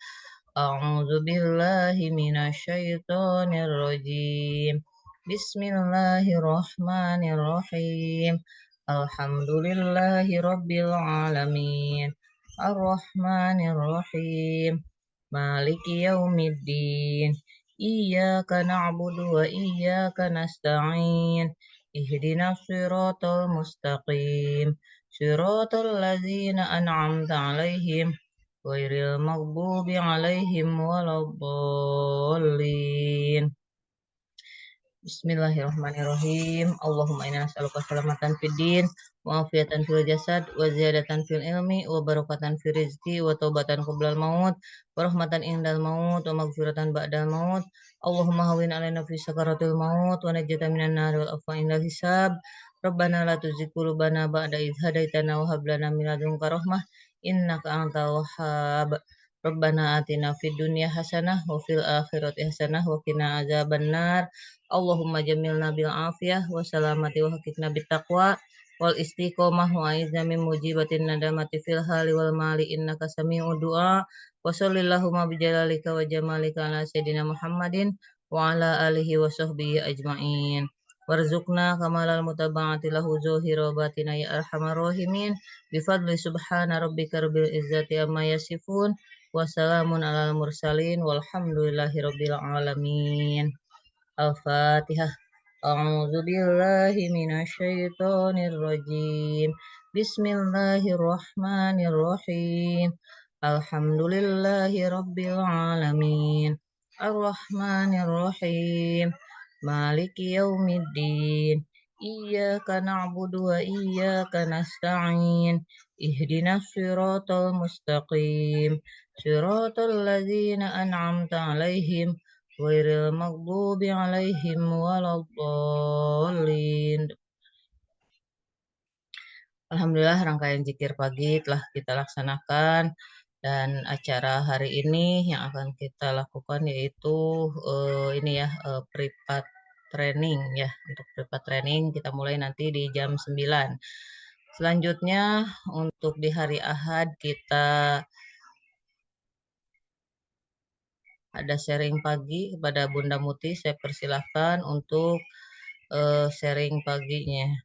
A'udzu billahi minasyaitonir rajim. Bismillahirrahmanirrahim. Alhamdulillahi rabbil alamin. Ar-Rahmanir-Rahim. Maliki yaumiddin. Iyyaka na'budu wa iyyaka nasta'in. Ihdinas siratal mustaqim. Siratal ladzina an'amta 'alaihim ghairil maghdubi 'alaihim waladdallin. Bismillahirrahmanirrahim. Allahumma inna nas'aluka salamatan fid din, wa afiatan fil jasad, wa ziyadatan fil ilmi, wa barakatan fil rizqi, wa taubatan qoblal maut, wa rahmatan indal maut, wa maghfiratan ba'dal maut. Allahumma hawwin 'alaina fi sakaratil maut, wa najjatan minan nar wal afwa indal hisab. Rabbana la tuzigh qulubana ba'da idh hadaitana wa hab lana min ladunka rahmah innaka antal wahhab. Rabbana atina fid dunya hasanah wa fil akhirati hasanah wa qina azabannar. Allahumma jamilna bil afiyah wa salamati wa hakikna bit taqwa wal istiqomah wa aizna min mujibatin nadamati fil hali wal mali innaka sami'ud du'a. Wa sallallahu bi jalalika wa jamalika ala sayyidina Muhammadin wa ala alihi wa sahbihi ajma'in. Warzuqna kamalal mutaba'ati lahu zuhira wa batina ya arhamar rahimin. Bifadli subhana rabbika rabbil izzati amma yasifun. Wassalamun alal mursalin walhamdulillahi rabbil alamin. Al-Fatihah. A'udzu billahi minasyaitonir rajim. Bismillahirrahmanirrahim. Alhamdulillahi rabbil alamin. Ar-Rahmanir-Rahim. Maliki yaumiddin. Iyyaka na'budu wa iyyaka nasta'in. Ihdinas siratal mustaqim. Siratal ladzina an'amta 'alaihim ghairil maghdubi 'alaihim waladdallin. Alhamdulillah rangkaian zikir pagi telah kita laksanakan dan acara hari ini yang akan kita lakukan yaitu privat training ya. Untuk privat training kita mulai nanti di jam 9. Selanjutnya untuk di hari Ahad kita ada sharing pagi kepada Bunda Muti. Saya persilahkan untuk sharing paginya.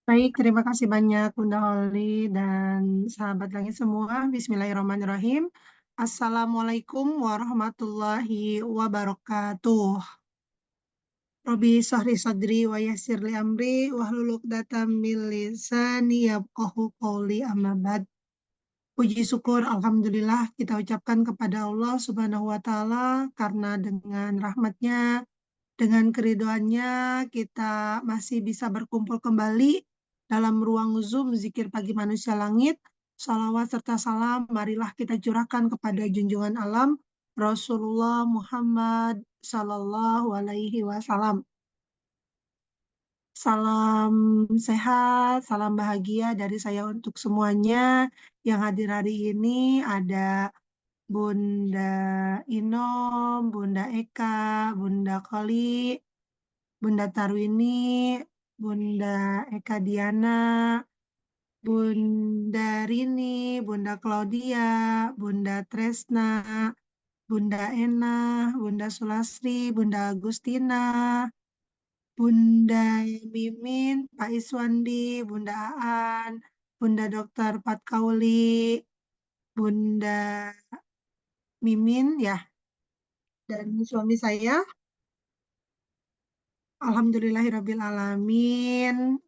Baik, terima kasih banyak Bunda Holly dan sahabat langit semua. Bismillahirrahmanirrahim. Assalamualaikum warahmatullahi wabarakatuh. Robi sahri sadri wa yassirli amri wahlul 'uqdatam min lisani yafqahu qawli amma ba'd. Puji syukur alhamdulillah kita ucapkan kepada Allah Subhanahu wa taala karena dengan rahmatnya, dengan keridoannya kita masih bisa berkumpul kembali dalam ruang Zoom Zikir Pagi Manusia Langit. Salawat serta salam marilah kita curahkan kepada junjungan alam Rasulullah Muhammad Sallallahu Alaihi Wasallam. Salam sehat, salam bahagia dari saya untuk semuanya. Yang hadir hari ini ada Bunda Inom, Bunda Eka, Bunda Koli, Bunda Tarwini, Bunda Eka Diana, Bunda Rini, Bunda Claudia, Bunda Tresna, Bunda Ena, Bunda Sulasri, Bunda Agustina, Bunda Mimin, Pak Iswandi, Bunda Aan, Bunda Dr. Patkauli, Bunda Mimin ya, dan suami saya. Alhamdulillahirabbil alamin.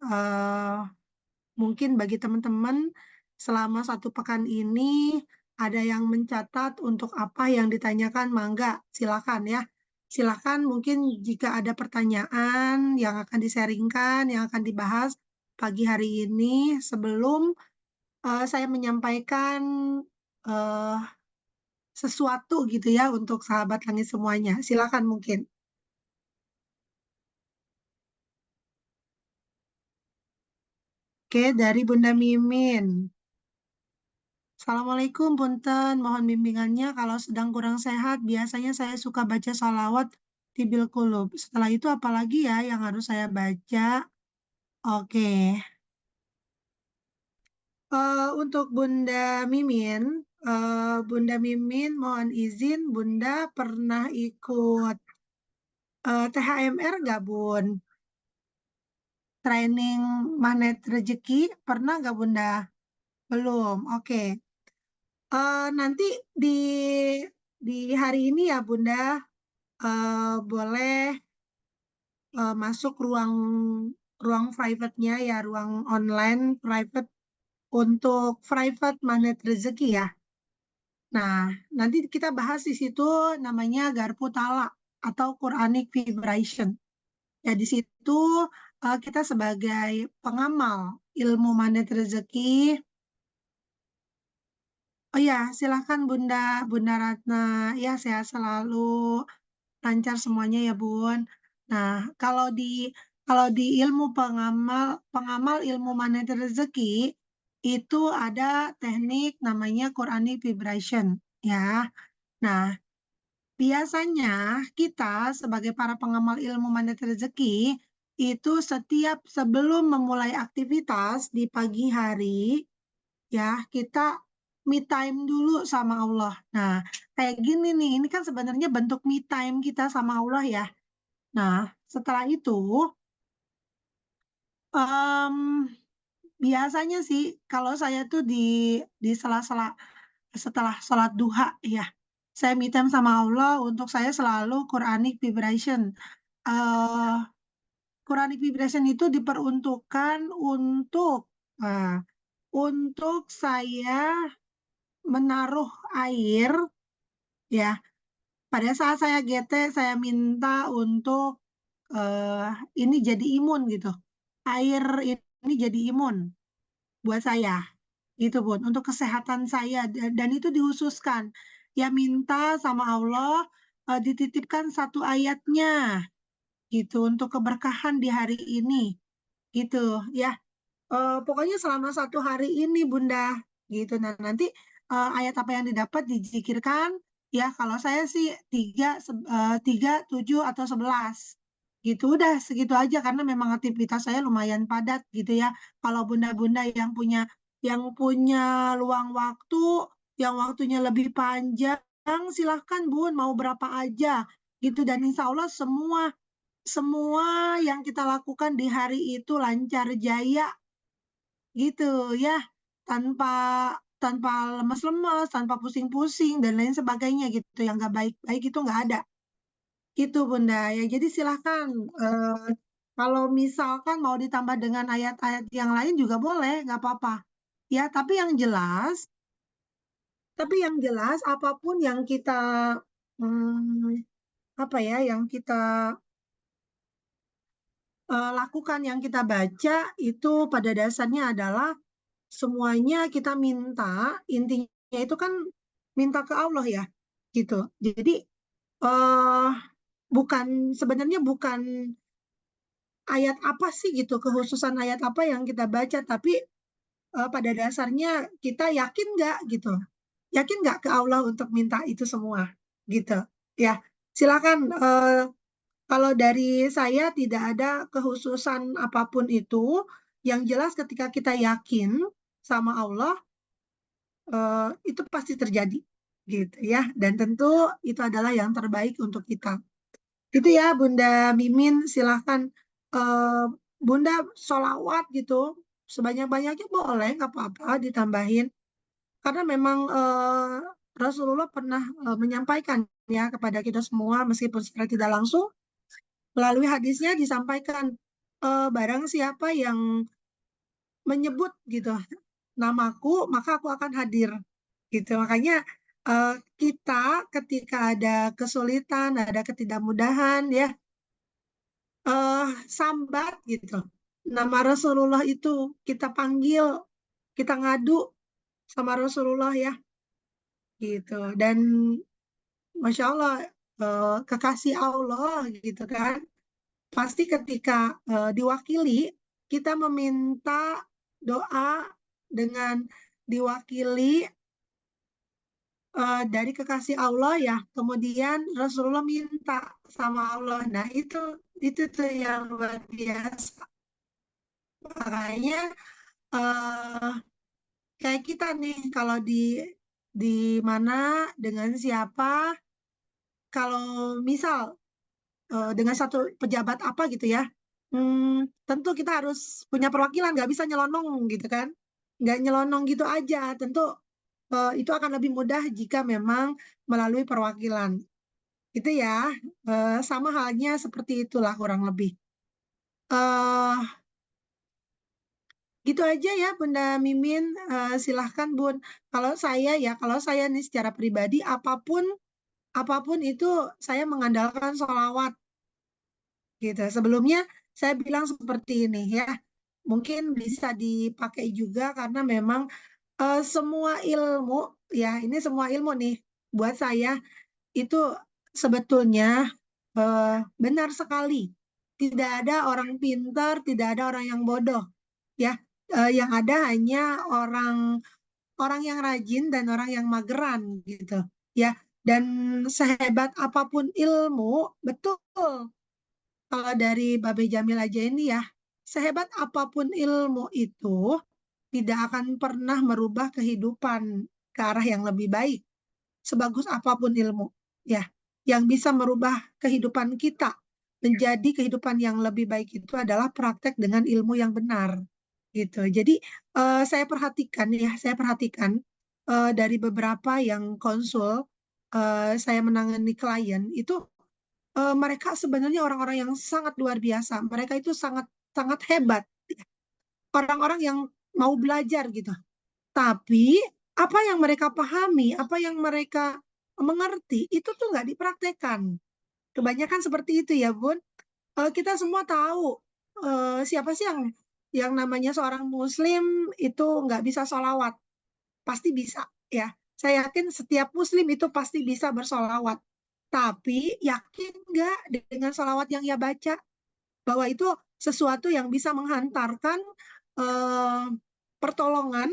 Mungkin bagi teman-teman selama 1 pekan ini ada yang mencatat untuk apa yang ditanyakan, mangga silakan ya. Silakan mungkin jika ada pertanyaan yang akan disaringkan, yang akan dibahas pagi hari ini sebelum saya menyampaikan sesuatu gitu ya untuk sahabat langit semuanya. Silakan mungkin. Oke, dari Bunda Mimin. Assalamualaikum, punten. Mohon bimbingannya kalau sedang kurang sehat. Biasanya saya suka baca salawat tibil qulub. Setelah itu apalagi ya yang harus saya baca? Oke. Untuk Bunda Mimin mohon izin, Bunda pernah ikut THMR nggak, Bun? Training Magnet Rezeki, pernah nggak, Bunda? Belum, oke. Nanti di hari ini ya, Bunda, boleh masuk ruang private-nya ya, ruang online private untuk private Magnet Rezeki ya. Nah, nanti kita bahas di situ namanya Garpu Tala atau Quranic Vibration. Ya, di situ kita sebagai pengamal ilmu Magnet Rezeki. Oh ya, silahkan Bunda Ratna. Ya, sehat selalu, lancar semuanya ya, Bun. Nah, kalau di ilmu pengamal ilmu Magnet Rezeki itu ada teknik namanya Quranic Vibration ya. Nah, biasanya kita sebagai para pengamal ilmu Magnet Rezeki itu setiap sebelum memulai aktivitas di pagi hari ya kita me time dulu sama Allah. Nah, kayak gini nih, ini kan sebenarnya bentuk me time kita sama Allah ya. Nah, setelah itu em, biasanya sih kalau saya tuh di sela-sela setelah sholat duha ya, saya me time sama Allah untuk saya selalu Quranic Vibration. eh Quranic Vibration itu diperuntukkan eh, untuk saya menaruh air ya. Pada saat saya GT, saya minta untuk ini jadi imun gitu. Air ini jadi imun buat saya. Itu Bun, untuk kesehatan saya. Dan itu dihususkan. Ya minta sama Allah dititipkan satu ayatnya gitu untuk keberkahan di hari ini. Gitu ya. Pokoknya selama satu hari ini Bunda gitu. Nah nanti ayat apa yang didapat dizikirkan ya. Kalau saya sih 7 atau 11 gitu. Udah segitu aja karena memang aktivitas saya lumayan padat gitu ya. Kalau bunda-bunda yang punya luang waktu, yang waktunya lebih panjang, silahkan Bun mau berapa aja gitu. Dan insya Allah semua yang kita lakukan di hari itu lancar jaya gitu ya, tanpa tanpa lemes-lemes, tanpa pusing-pusing dan lain sebagainya gitu, yang nggak baik-baik itu nggak ada gitu Bunda ya. Jadi silahkan kalau misalkan mau ditambah dengan ayat-ayat yang lain juga boleh, nggak apa-apa ya. Tapi yang jelas apapun yang kita apa ya, yang kita lakukan, yang kita baca itu pada dasarnya adalah semuanya kita minta, intinya itu kan minta ke Allah ya, gitu. Jadi eh sebenarnya bukan ayat apa sih gitu, kekhususan ayat apa yang kita baca, tapi pada dasarnya kita yakin nggak gitu, yakin nggak ke Allah untuk minta itu semua, gitu. Ya, silakan. Kalau dari saya tidak ada kekhususan apapun itu, yang jelas ketika kita yakin sama Allah itu pasti terjadi gitu ya, dan tentu itu adalah yang terbaik untuk kita gitu ya. Bunda Mimin silahkan eh, Bunda sholawat gitu sebanyak-banyaknya boleh, nggak apa-apa ditambahin karena memang Rasulullah pernah menyampaikan ya kepada kita semua meskipun secara tidak langsung melalui hadisnya disampaikan, barang siapa yang menyebut gitu namaku maka aku akan hadir gitu. Makanya kita ketika ada kesulitan, ada ketidakmudahan ya, sambat gitu. Nama Rasulullah itu kita panggil, kita ngadu sama Rasulullah ya gitu. Dan Masya Allah kekasih Allah gitu kan. Pasti ketika diwakili, kita meminta doa dengan diwakili dari kekasih Allah ya, kemudian Rasulullah minta sama Allah. Nah, itu tuh yang luar biasa. Makanya eh kayak kita nih kalau di mana dengan siapa, kalau misal dengan satu pejabat apa gitu ya, tentu kita harus punya perwakilan, nggak bisa nyelonong gitu kan, nggak nyelonong gitu aja. Tentu itu akan lebih mudah jika memang melalui perwakilan. Itu ya, sama halnya seperti itulah kurang lebih. eh Gitu aja ya Bunda Mimin. Silahkan Bun. Kalau saya nih secara pribadi, apapun itu saya mengandalkan sholawat gitu. Sebelumnya saya bilang seperti ini ya, mungkin bisa dipakai juga karena memang semua ilmu, ya ini semua ilmu nih buat saya itu sebetulnya benar sekali. Tidak ada orang pintar, tidak ada orang yang bodoh, ya. Yang ada hanya orang orang yang rajin dan orang yang mageran gitu, ya. Dan sehebat apapun ilmu, betul. Kalau dari Babe Jamil aja ini ya, sehebat apapun ilmu itu tidak akan pernah merubah kehidupan ke arah yang lebih baik. Sebagus apapun ilmu, ya, yang bisa merubah kehidupan kita menjadi kehidupan yang lebih baik itu adalah praktek dengan ilmu yang benar, gitu. Jadi saya perhatikan dari beberapa yang konsul, saya menangani klien itu, mereka sebenarnya orang-orang yang sangat luar biasa. Mereka itu sangat sangat hebat, orang-orang yang mau belajar gitu. Tapi apa yang mereka pahami, apa yang mereka mengerti, itu tuh nggak dipraktekkan. Kebanyakan seperti itu ya, Bun. Kita semua tahu siapa sih yang namanya seorang Muslim itu nggak bisa sholawat. Pasti bisa, ya. Saya yakin setiap Muslim itu pasti bisa bersolawat. Tapi yakin nggak dengan sholawat yang ia baca? Bahwa itu sesuatu yang bisa menghantarkan eh, pertolongan,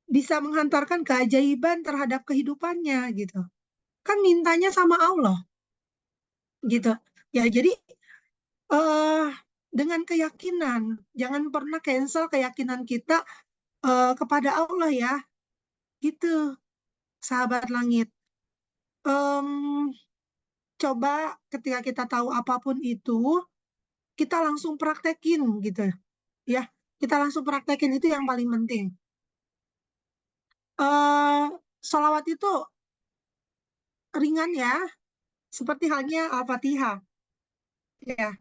bisa menghantarkan keajaiban terhadap kehidupannya gitu. Kan mintanya sama Allah gitu. Ya jadi eh dengan keyakinan, jangan pernah cancel keyakinan kita kepada Allah ya. Gitu, sahabat langit. Em, Coba ketika kita tahu apapun itu, kita langsung praktekin gitu ya. Kita langsung praktekin, itu yang paling penting. eh Sholawat itu ringan ya, seperti halnya Al-Fatihah. Ya.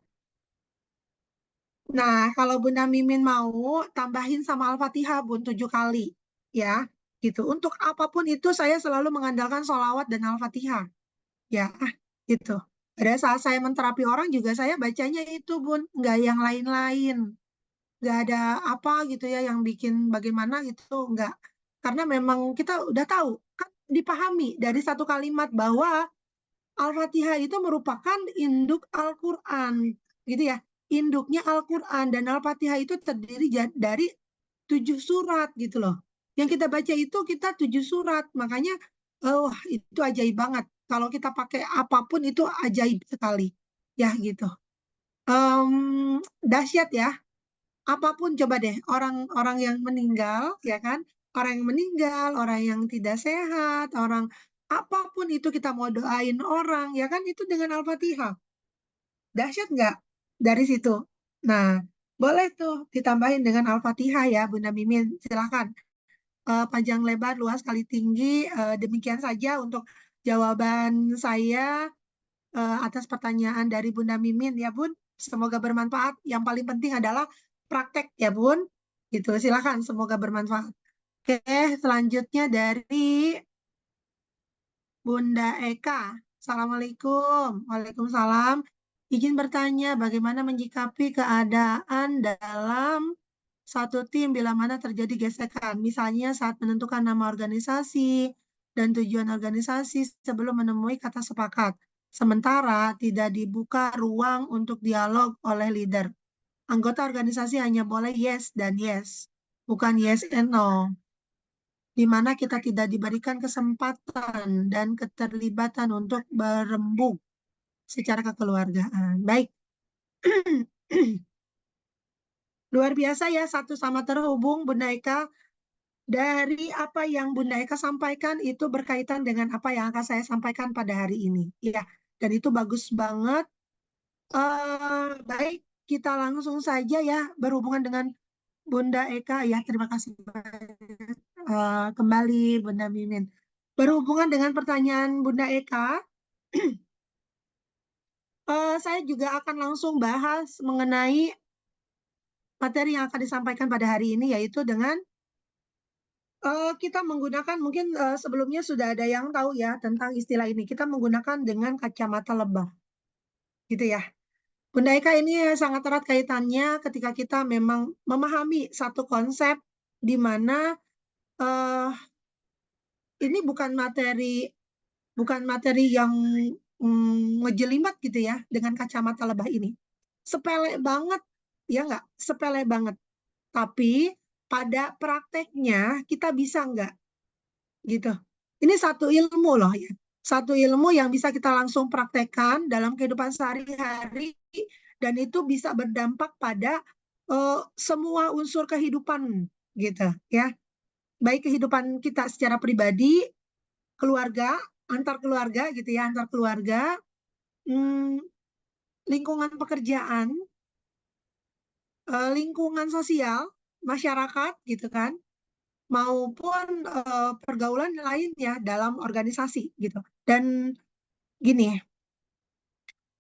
Nah, kalau Bunda Mimin mau, tambahin sama Al-Fatihah, Bun, 7 kali. Ya, gitu. Untuk apapun itu, saya selalu mengandalkan sholawat dan Al-Fatihah. Ya, gitu. Pada saat saya menterapi orang juga, saya bacanya itu, Bun. Nggak yang lain-lain. Nggak ada apa gitu ya, yang bikin bagaimana gitu. Nggak. Karena memang kita udah tahu, kan dipahami dari satu kalimat bahwa Al-Fatihah itu merupakan induk Al-Quran, gitu ya. Induknya Al-Quran, dan Al-Fatihah itu terdiri dari 7 surat gitu loh. Yang kita baca itu kita 7 surat, makanya wah itu ajaib banget. Kalau kita pakai apapun itu ajaib sekali, ya gitu. Dahsyat ya. Apapun coba deh, orang-orang yang meninggal, ya kan? Orang yang meninggal, orang yang tidak sehat, orang apapun itu kita mau doain orang, ya kan? Itu dengan Al-Fatihah. Dahsyat nggak dari situ? Nah, boleh tuh ditambahin dengan Al-Fatihah ya, Bunda Mimin. Silakan. Panjang lebar, luas kali tinggi. Demikian saja untuk jawaban saya atas pertanyaan dari Bunda Mimin ya, Bun. Semoga bermanfaat. Yang paling penting adalah praktek ya, Bun. Gitu. Silakan, semoga bermanfaat. Oke, selanjutnya dari Bunda Eka. Assalamualaikum. Waalaikumsalam. Izin bertanya, bagaimana menyikapi keadaan dalam satu tim bila mana terjadi gesekan, misalnya saat menentukan nama organisasi dan tujuan organisasi sebelum menemui kata sepakat, sementara tidak dibuka ruang untuk dialog oleh leader. Anggota organisasi hanya boleh yes dan yes, bukan yes and no. di mana kita tidak diberikan kesempatan dan keterlibatan untuk berembuk secara kekeluargaan. Baik. Luar biasa ya, satu sama terhubung Bunda Eka. Dari apa yang Bunda Eka sampaikan itu berkaitan dengan apa yang akan saya sampaikan pada hari ini. Ya, dan itu bagus banget. Baik, kita langsung saja ya berhubungan dengan Bunda Eka. Ya, terima kasih kembali Bunda Mimin. Berhubungan dengan pertanyaan Bunda Eka, saya juga akan langsung bahas mengenai materi yang akan disampaikan pada hari ini, yaitu dengan kita menggunakan, mungkin sebelumnya sudah ada yang tahu ya tentang istilah ini. Kita menggunakan dengan kacamata lebah, gitu ya. Bunda Eka, ini sangat erat kaitannya ketika kita memang memahami satu konsep di mana ini bukan materi yang ngejelimet gitu ya dengan kacamata lebah ini. Sepele banget, ya nggak? Sepele banget. Tapi pada prakteknya kita bisa nggak? Gitu. Ini satu ilmu loh ya. Satu ilmu yang bisa kita langsung praktekkan dalam kehidupan sehari-hari dan itu bisa berdampak pada semua unsur kehidupan gitu ya. Baik kehidupan kita secara pribadi, keluarga, antar keluarga gitu ya, antar keluarga, lingkungan pekerjaan, lingkungan sosial, masyarakat gitu kan, maupun pergaulan lainnya dalam organisasi gitu. Dan gini,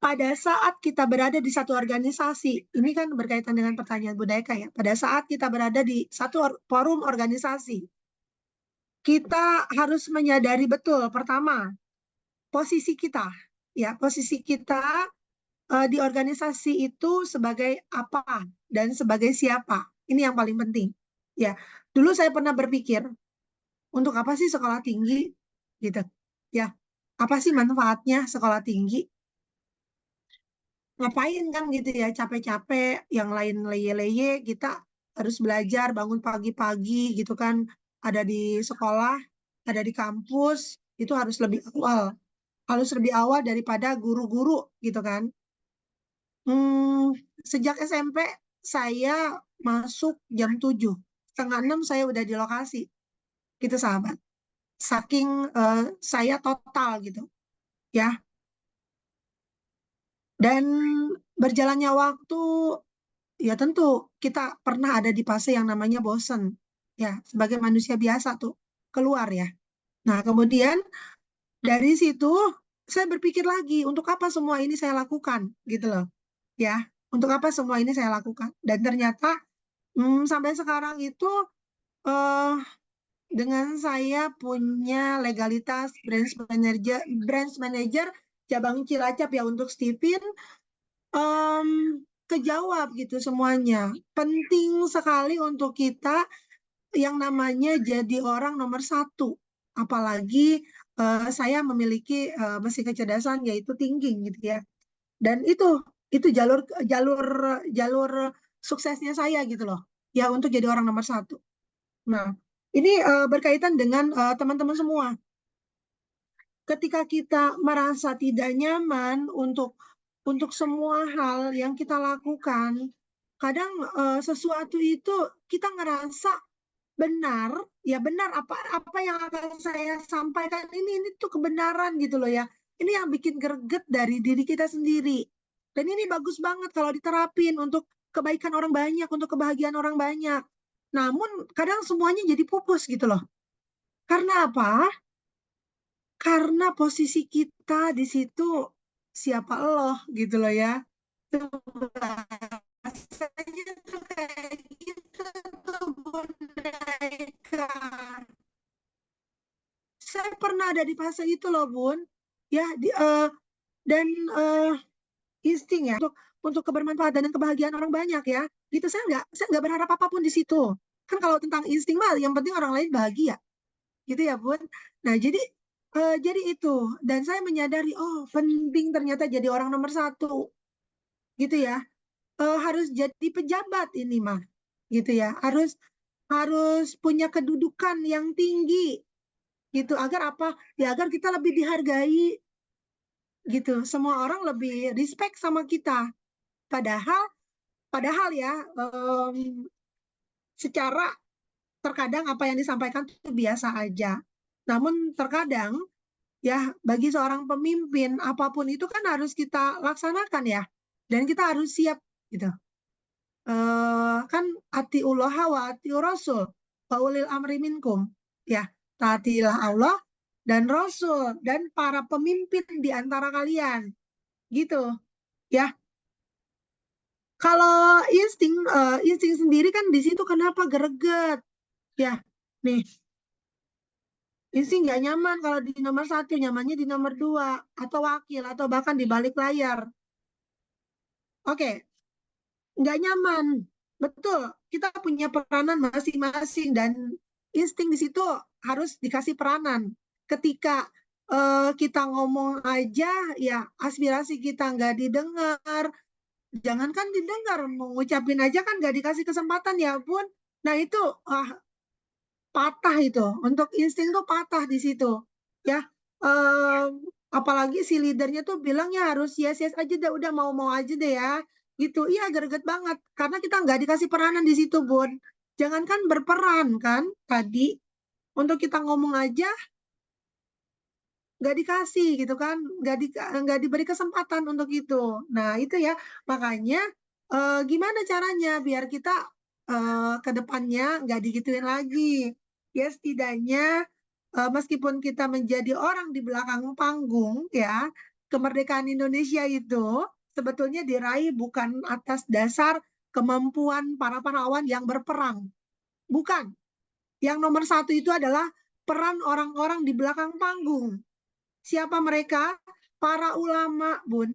pada saat kita berada di satu organisasi, ini kan berkaitan dengan pertanyaan Bunda Eka ya, pada saat kita berada di satu forum organisasi, kita harus menyadari betul, pertama, posisi kita, ya, posisi kita di organisasi itu sebagai apa dan sebagai siapa. Ini yang paling penting. Ya, dulu saya pernah berpikir, untuk apa sih sekolah tinggi? Gitu. Ya, apa sih manfaatnya sekolah tinggi? Ngapain kan gitu ya, capek-capek, yang lain leye-leye, kita harus belajar, bangun pagi-pagi gitu kan, ada di sekolah, ada di kampus, itu harus lebih awal. Harus lebih awal daripada guru-guru gitu kan. Sejak SMP saya masuk jam 7, setengah 6 saya udah di lokasi, gitu sahabat. Saking saya total gitu, ya. Dan berjalannya waktu, ya tentu kita pernah ada di fase yang namanya bosen, ya. Sebagai manusia biasa tuh keluar ya. Nah kemudian dari situ saya berpikir lagi, untuk apa semua ini saya lakukan, gitu loh, ya. Untuk apa semua ini saya lakukan? Dan ternyata sampai sekarang itu dengan saya punya legalitas branch manager cabang Cilacap ya untuk Stephen, kejawab gitu semuanya. Penting sekali untuk kita yang namanya jadi orang nomor 1. Apalagi saya memiliki mesin kecerdasan yaitu thinking gitu ya. Dan itu jalur suksesnya saya gitu loh. Ya untuk jadi orang nomor 1. Nah, ini berkaitan dengan teman-teman semua. Ketika kita merasa tidak nyaman untuk semua hal yang kita lakukan, kadang sesuatu itu kita ngerasa benar, ya benar apa yang akan saya sampaikan ini tuh kebenaran gitu loh ya. Ini yang bikin greget dari diri kita sendiri. Dan ini bagus banget kalau diterapin untuk kebaikan orang banyak, untuk kebahagiaan orang banyak. Namun kadang semuanya jadi pupus gitu loh. Karena apa? Karena posisi kita di situ siapa Allah gitu loh ya. Rasanya tuh kayak gitu tuh Bunda Eka. Saya pernah ada di fase itu loh Bun. Ya, dan insting ya untuk kebermanfaatan dan kebahagiaan orang banyak ya. Gitu saya nggak berharap apapun di situ. Kan kalau tentang insting mah yang penting orang lain bahagia. Gitu ya Bun. Nah jadi itu, dan saya menyadari oh penting ternyata jadi orang nomor 1 gitu ya. Harus jadi pejabat ini mah gitu ya, harus harus punya kedudukan yang tinggi gitu. Agar apa? Ya agar kita lebih dihargai gitu. Semua orang lebih respect sama kita. Padahal ya secara terkadang apa yang disampaikan itu biasa aja. Namun terkadang ya bagi seorang pemimpin apapun itu kan harus kita laksanakan ya. Dan kita harus siap gitu. Kan atiullah wa atiur rasul wa ulil amri minkum. Ya, taatilah Allah dan Rasul dan para pemimpin di antara kalian. Gitu. Ya, kalau insting sendiri kan di situ kenapa greget? Ya, nih, insting nggak nyaman kalau di nomor 1, nyamannya di nomor 2, atau wakil, atau bahkan di balik layar. Oke, nggak nyaman. Betul, kita punya peranan masing-masing dan insting di situ harus dikasih peranan. Ketika kita ngomong aja, ya aspirasi kita nggak didengar, jangankan didengar, mau ngucapin aja kan nggak dikasih kesempatan ya pun. Nah itu patah itu, untuk insting tuh patah di situ. Ya, apalagi si leadernya tuh bilangnya harus yes yes aja deh, udah mau aja deh ya. Gitu, iya greget banget karena kita nggak dikasih peranan di situ, Bun. Jangankan berperan kan tadi, untuk kita ngomong aja nggak dikasih gitu kan, nggak diberi kesempatan untuk itu. Nah itu ya, makanya gimana caranya biar kita ke depannya nggak digituin lagi. Ya setidaknya meskipun kita menjadi orang di belakang panggung ya, kemerdekaan Indonesia itu sebetulnya diraih bukan atas dasar kemampuan para pahlawan yang berperang. Bukan. Yang nomor 1 itu adalah peran orang-orang di belakang panggung. Siapa mereka? Para ulama, Bun.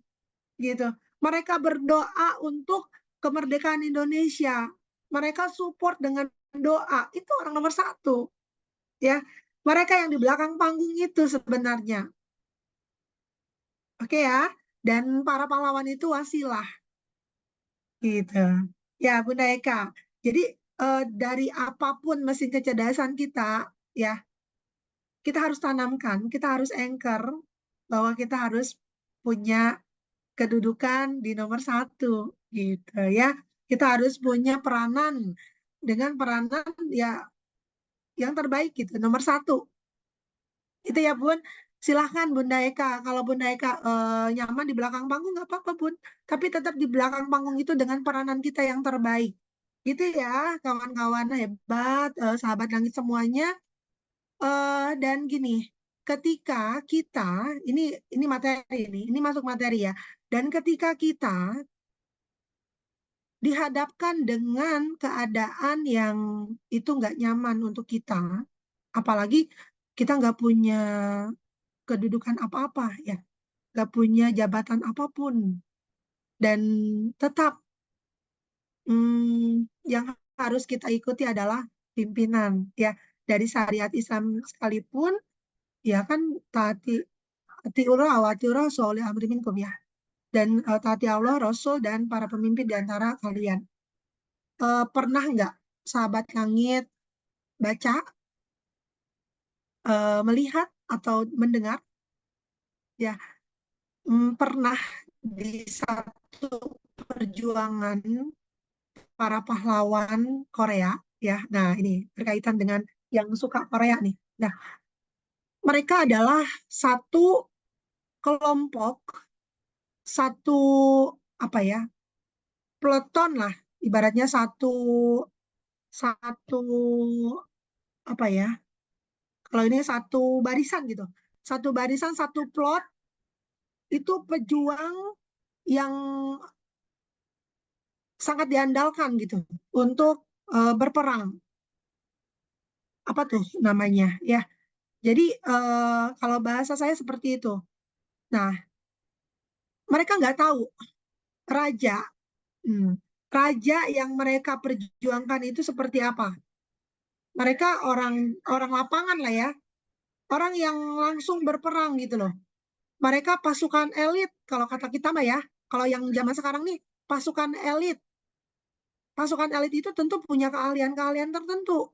Gitu. Mereka berdoa untuk kemerdekaan Indonesia. Mereka support dengan doa. Itu orang nomor 1. Ya. Mereka yang di belakang panggung itu sebenarnya. Oke ya. Dan para pahlawan itu wasilah. Gitu. Ya, Bunda Eka. Jadi dari apapun mesin kecerdasan kita, ya, kita harus tanamkan, kita harus anchor bahwa kita harus punya kedudukan di nomor 1 gitu ya. Kita harus punya peranan dengan peranan ya yang terbaik gitu, nomor 1. Itu ya Bun. Silahkan Bunda Eka. Kalau Bunda Eka nyaman di belakang panggung nggak apa-apa Bun. Tapi tetap di belakang panggung itu dengan peranan kita yang terbaik. Gitu ya kawan-kawan hebat, sahabat langit semuanya. Dan gini, ketika kita ini materi ini masuk materi ya. Dan ketika kita dihadapkan dengan keadaan yang itu nggak nyaman untuk kita, apalagi kita nggak punya kedudukan apa-apa ya, nggak punya jabatan apapun, dan tetap yang harus kita ikuti adalah pimpinan ya dari syariat Islam sekalipun ya kan taati Allah wa atiur rasul amri minkum ya, dan taati Allah, Rasul dan para pemimpin di antara kalian. Pernah nggak sahabat langit baca, melihat atau mendengar ya, pernah di satu perjuangan para pahlawan Korea ya. Nah, ini berkaitan dengan yang suka Korea nih. Nah, mereka adalah satu kelompok, satu apa ya, peleton lah, ibaratnya satu satu apa ya, kalau ini satu barisan gitu, satu barisan, satu plot, itu pejuang yang sangat diandalkan gitu untuk berperang. Apa tuh namanya ya? Jadi kalau bahasa saya seperti itu. Nah, mereka nggak tahu raja, raja yang mereka perjuangkan itu seperti apa. Mereka orang lapangan lah ya, orang yang langsung berperang gitu loh. Mereka pasukan elit kalau kata kita mah ya. Kalau yang zaman sekarang nih pasukan elit pasukan elit itu tentu punya keahlian-keahlian tertentu.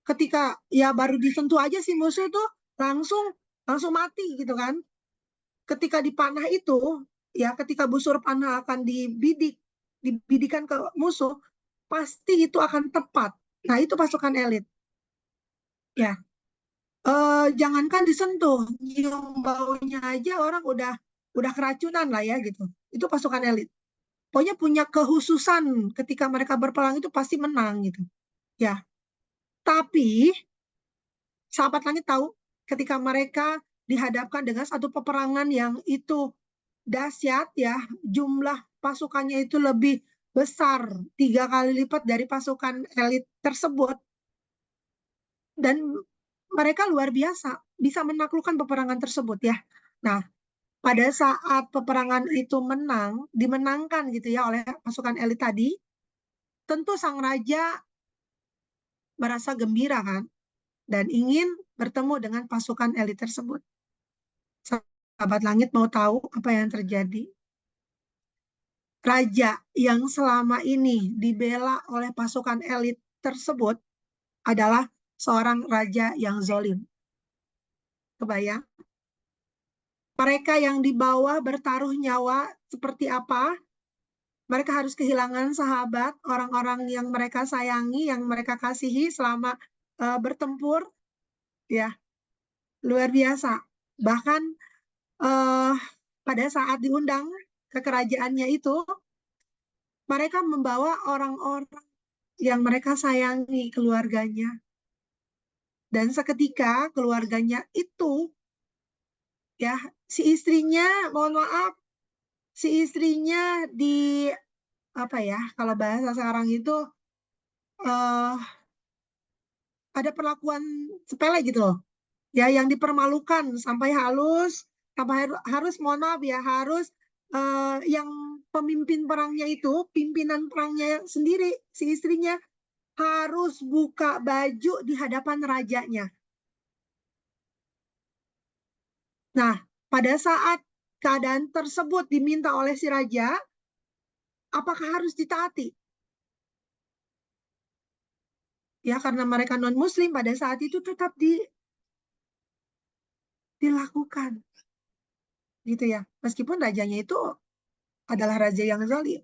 Ketika ya baru disentuh aja si musuh tuh langsung langsung mati gitu kan. Ketika dipanah itu, ya ketika busur panah akan dibidikan ke musuh, pasti itu akan tepat. Nah, itu pasukan elit. Ya, jangankan disentuh, nyium baunya aja orang udah keracunan lah ya gitu. Itu pasukan elit. Pokoknya punya kehususan ketika mereka berperang itu pasti menang gitu. Ya, tapi sahabat langit tahu ketika mereka dihadapkan dengan satu peperangan yang itu dahsyat ya, jumlah pasukannya itu lebih besar 3 kali lipat dari pasukan elit tersebut, dan mereka luar biasa bisa menaklukkan peperangan tersebut ya. Nah, pada saat peperangan itu dimenangkan gitu ya oleh pasukan elit tadi, tentu sang raja merasa gembira kan dan ingin bertemu dengan pasukan elit tersebut. Sahabat langit mau tahu apa yang terjadi? Raja yang selama ini dibela oleh pasukan elit tersebut adalah seorang raja yang zolim. Kebayang? Mereka yang di bawah bertaruh nyawa seperti apa? Mereka harus kehilangan sahabat, orang-orang yang mereka sayangi, yang mereka kasihi selama bertempur, ya luar biasa. Bahkan uh, pada saat diundang ke kerajaannya itu, mereka membawa orang-orang yang mereka sayangi, keluarganya. Dan seketika keluarganya itu, ya si istrinya, mohon maaf, si istrinya apa ya, kalau bahasa sekarang itu uh, ada perlakuan sepele gitu loh. Ya, yang dipermalukan sampai harus mohon maaf ya, harus yang pemimpin perangnya itu, pimpinan perangnya sendiri, si istrinya harus buka baju di hadapan rajanya. Nah, pada saat keadaan tersebut diminta oleh si raja, apakah harus ditaati? Ya, karena mereka non-muslim pada saat itu tetap dilakukan. Gitu ya. Meskipun rajanya itu adalah raja yang zalim.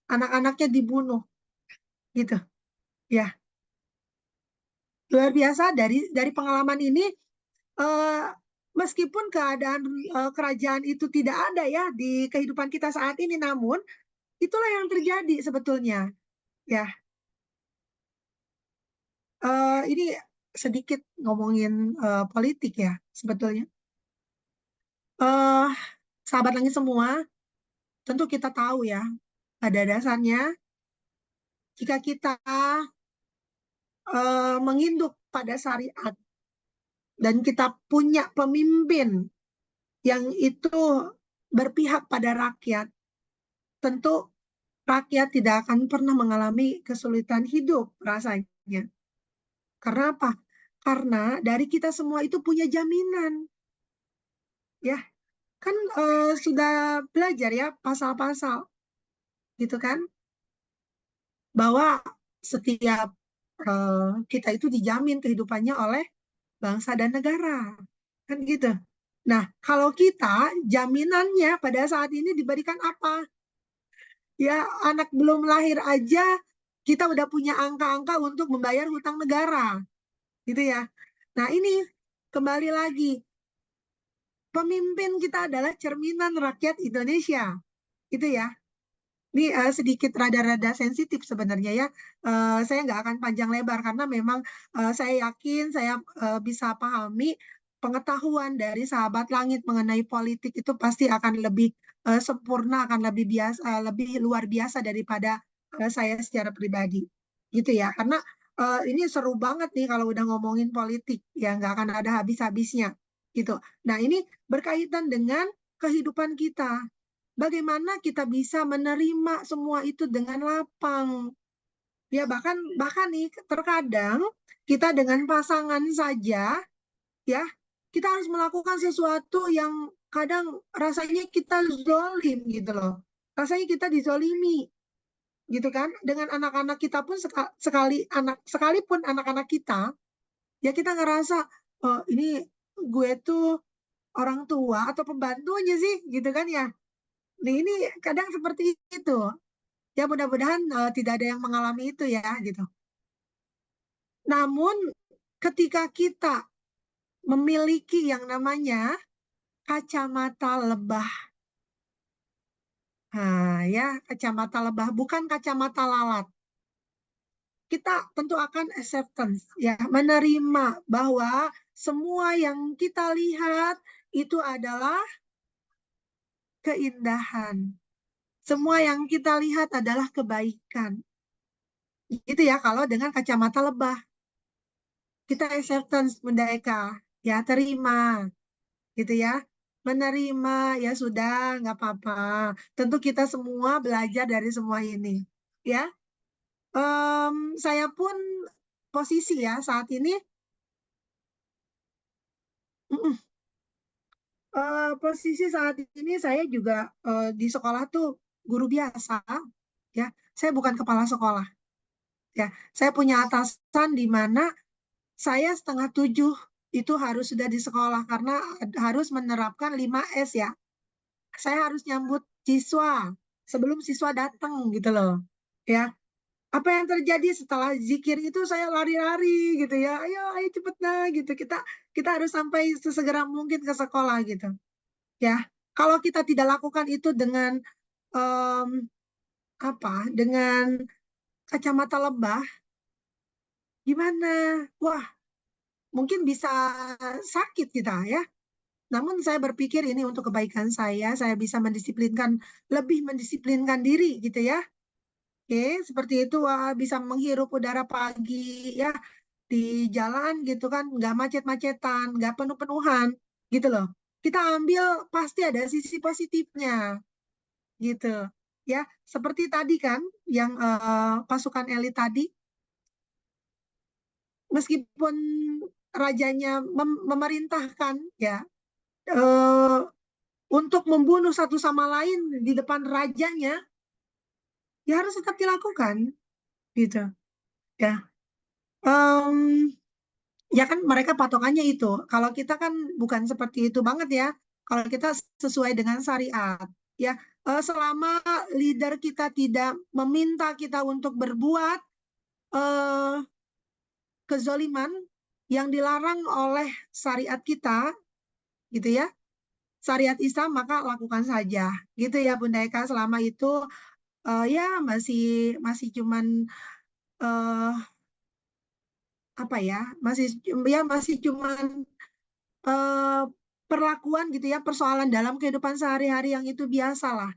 Anak-anaknya dibunuh. Gitu. Ya. Luar biasa dari pengalaman ini, meskipun keadaan kerajaan itu tidak ada ya di kehidupan kita saat ini, namun itulah yang terjadi sebetulnya. Ya. Ini sedikit ngomongin politik ya sebetulnya. Sahabat langit semua, tentu kita tahu ya, pada dasarnya jika kita menginduk pada syariat dan kita punya pemimpin yang itu berpihak pada rakyat, tentu rakyat tidak akan pernah mengalami kesulitan hidup rasanya. Karena apa? Karena dari kita semua itu punya jaminan. Ya, kan sudah belajar ya pasal-pasal gitu kan, bahwa setiap kita itu dijamin kehidupannya oleh bangsa dan negara, kan gitu. Nah, kalau kita jaminannya pada saat ini diberikan apa? Ya, anak belum lahir aja kita udah punya angka-angka untuk membayar hutang negara, gitu ya. Nah, ini kembali lagi, pemimpin kita adalah cerminan rakyat Indonesia, gitu ya. Ini sedikit rada-rada sensitif sebenarnya ya. Saya nggak akan panjang lebar karena memang saya yakin saya bisa pahami pengetahuan dari sahabat langit mengenai politik itu pasti akan lebih sempurna, akan lebih biasa, lebih luar biasa daripada saya secara pribadi, gitu ya. Karena ini seru banget nih kalau udah ngomongin politik, ya nggak akan ada habis-habisnya, gitu. Nah, ini berkaitan dengan kehidupan kita. Bagaimana kita bisa menerima semua itu dengan lapang? Ya, bahkan nih terkadang kita dengan pasangan saja ya, kita harus melakukan sesuatu yang kadang rasanya kita zolim gitu loh. Rasanya kita dizolimi. gitu kan? Dengan anak-anak kita pun sekalipun anak-anak kita, ya kita ngerasa ini gue tuh orang tua atau pembantunya sih, gitu kan ya? Nah ini kadang seperti itu. Ya mudah-mudahan tidak ada yang mengalami itu ya, gitu. Namun ketika kita memiliki yang namanya kacamata lebah, nah ya kacamata lebah bukan kacamata lalat, kita tentu akan acceptance ya, menerima bahwa semua yang kita lihat itu adalah keindahan. Semua yang kita lihat adalah kebaikan. Gitu ya kalau dengan kacamata lebah. Kita acceptance mendeka, ya terima gitu ya. Menerima ya sudah nggak apa-apa. Tentu kita semua belajar dari semua ini. Ya, saya pun posisi ya saat ini posisi saat ini saya juga di sekolah tuh guru biasa ya. Saya bukan kepala sekolah ya. Saya punya atasan di mana saya 6:30 itu harus sudah di sekolah karena harus menerapkan 5S ya. Saya harus nyambut siswa sebelum siswa datang gitu loh. Ya, apa yang terjadi setelah zikir itu saya lari-lari gitu ya. Ayo cepet nah gitu. Kita harus sampai sesegera mungkin ke sekolah gitu. Ya, kalau kita tidak lakukan itu dengan em, dengan kacamata lebah, gimana? Wah, mungkin bisa sakit kita ya. Namun saya berpikir ini untuk kebaikan saya bisa lebih mendisiplinkan diri gitu ya. Oke, seperti itu wah, bisa menghirup udara pagi ya di jalan gitu kan, nggak macet-macetan, nggak penuh-penuhan gitu loh. Kita ambil pasti ada sisi positifnya gitu ya. Seperti tadi kan yang pasukan elit tadi, meskipun rajanya memerintahkan ya eh, untuk membunuh satu sama lain di depan rajanya, ya harus tetap dilakukan gitu ya. Em, ya kan mereka patokannya itu. Kalau kita kan bukan seperti itu banget ya. Kalau kita sesuai dengan syariat ya. Selama leader kita tidak meminta kita untuk berbuat eh, kezoliman yang dilarang oleh syariat kita gitu ya, syariat Islam, maka lakukan saja gitu ya Bunda Eka. Selama itu ya masih masih cuman eh, apa ya, masih cuman eh, perlakuan gitu ya, persoalan dalam kehidupan sehari-hari yang itu biasa lah.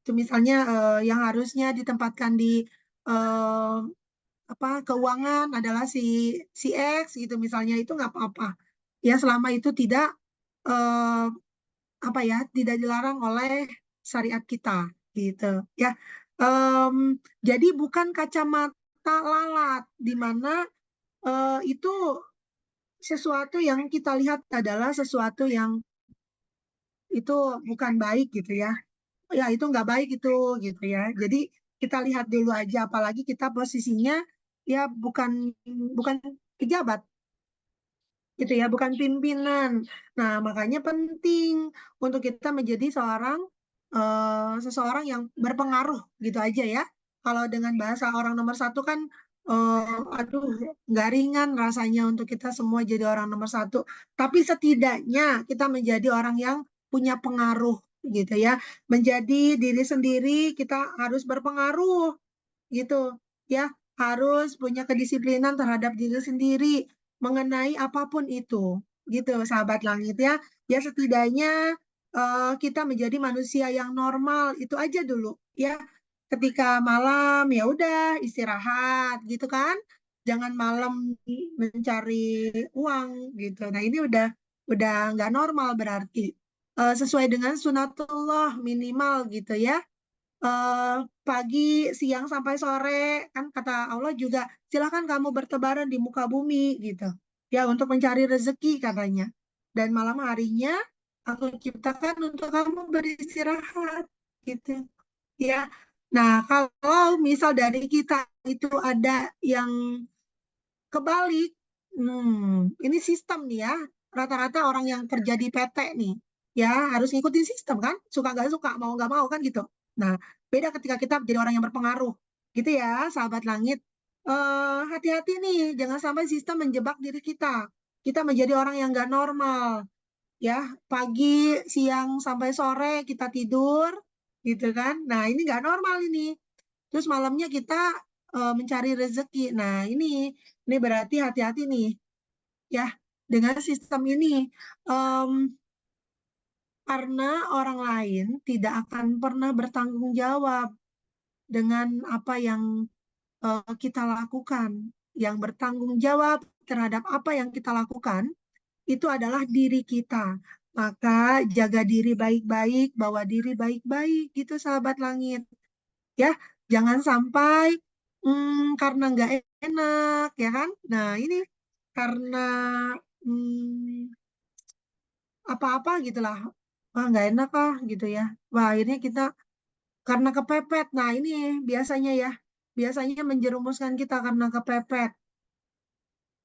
Itu misalnya yang harusnya ditempatkan di eh, keuangan adalah si X gitu misalnya, itu nggak apa-apa ya selama itu tidak eh, tidak dilarang oleh syariat kita gitu ya. Em, jadi bukan kacamata lalat di mana itu sesuatu yang kita lihat adalah sesuatu yang itu bukan baik gitu ya. Ya itu nggak baik itu gitu ya. Jadi kita lihat dulu aja, apalagi kita posisinya ya bukan bukan pejabat gitu ya, bukan pimpinan. Nah, makanya penting untuk kita menjadi seseorang yang berpengaruh gitu aja ya. Kalau dengan bahasa orang nomor satu kan, aduh, nggak ringan rasanya untuk kita semua jadi orang nomor satu. Tapi setidaknya kita menjadi orang yang punya pengaruh gitu ya. Menjadi diri sendiri, kita harus berpengaruh gitu ya, harus punya kedisiplinan terhadap diri sendiri mengenai apapun itu gitu sahabat langit ya. Ya setidaknya kita menjadi manusia yang normal itu aja dulu ya. Ketika malam ya udah istirahat gitu kan, jangan malam mencari uang gitu. Nah ini udah nggak normal berarti. Sesuai dengan sunatullah minimal gitu ya. eh, Pagi, siang sampai sore, kan kata Allah juga silahkan kamu bertebaran di muka bumi gitu. Ya untuk mencari rezeki katanya. Dan malam harinya aku ciptakan untuk kamu beristirahat gitu. Ya, Nah, kalau misal dari kita itu ada yang kebalik, ini sistem nih ya. Rata-rata orang yang kerja di PT nih, ya harus ngikutin sistem kan, suka nggak suka, mau nggak mau kan gitu. Nah, beda ketika kita jadi orang yang berpengaruh, gitu ya, sahabat langit. Hati-hati nih, jangan sampai sistem menjebak diri kita. Kita menjadi orang yang nggak normal, ya. Pagi, siang sampai sore kita tidur, gitu kan. Nah, ini nggak normal ini. Terus malamnya kita mencari rezeki. Nah, ini berarti hati-hati nih, ya, dengan sistem ini. Em, karena orang lain tidak akan pernah bertanggung jawab dengan apa yang kita lakukan. Yang bertanggung jawab terhadap apa yang kita lakukan itu adalah diri kita. Maka jaga diri baik-baik, bawa diri baik-baik gitu sahabat langit. Ya, jangan sampai karena nggak enak, ya kan? Nah, ini karena hmm, apa-apa gitulah, wah nggak enak ah gitu ya. Wah, akhirnya kita karena kepepet. Nah, ini biasanya ya, biasanya menjerumuskan kita karena kepepet.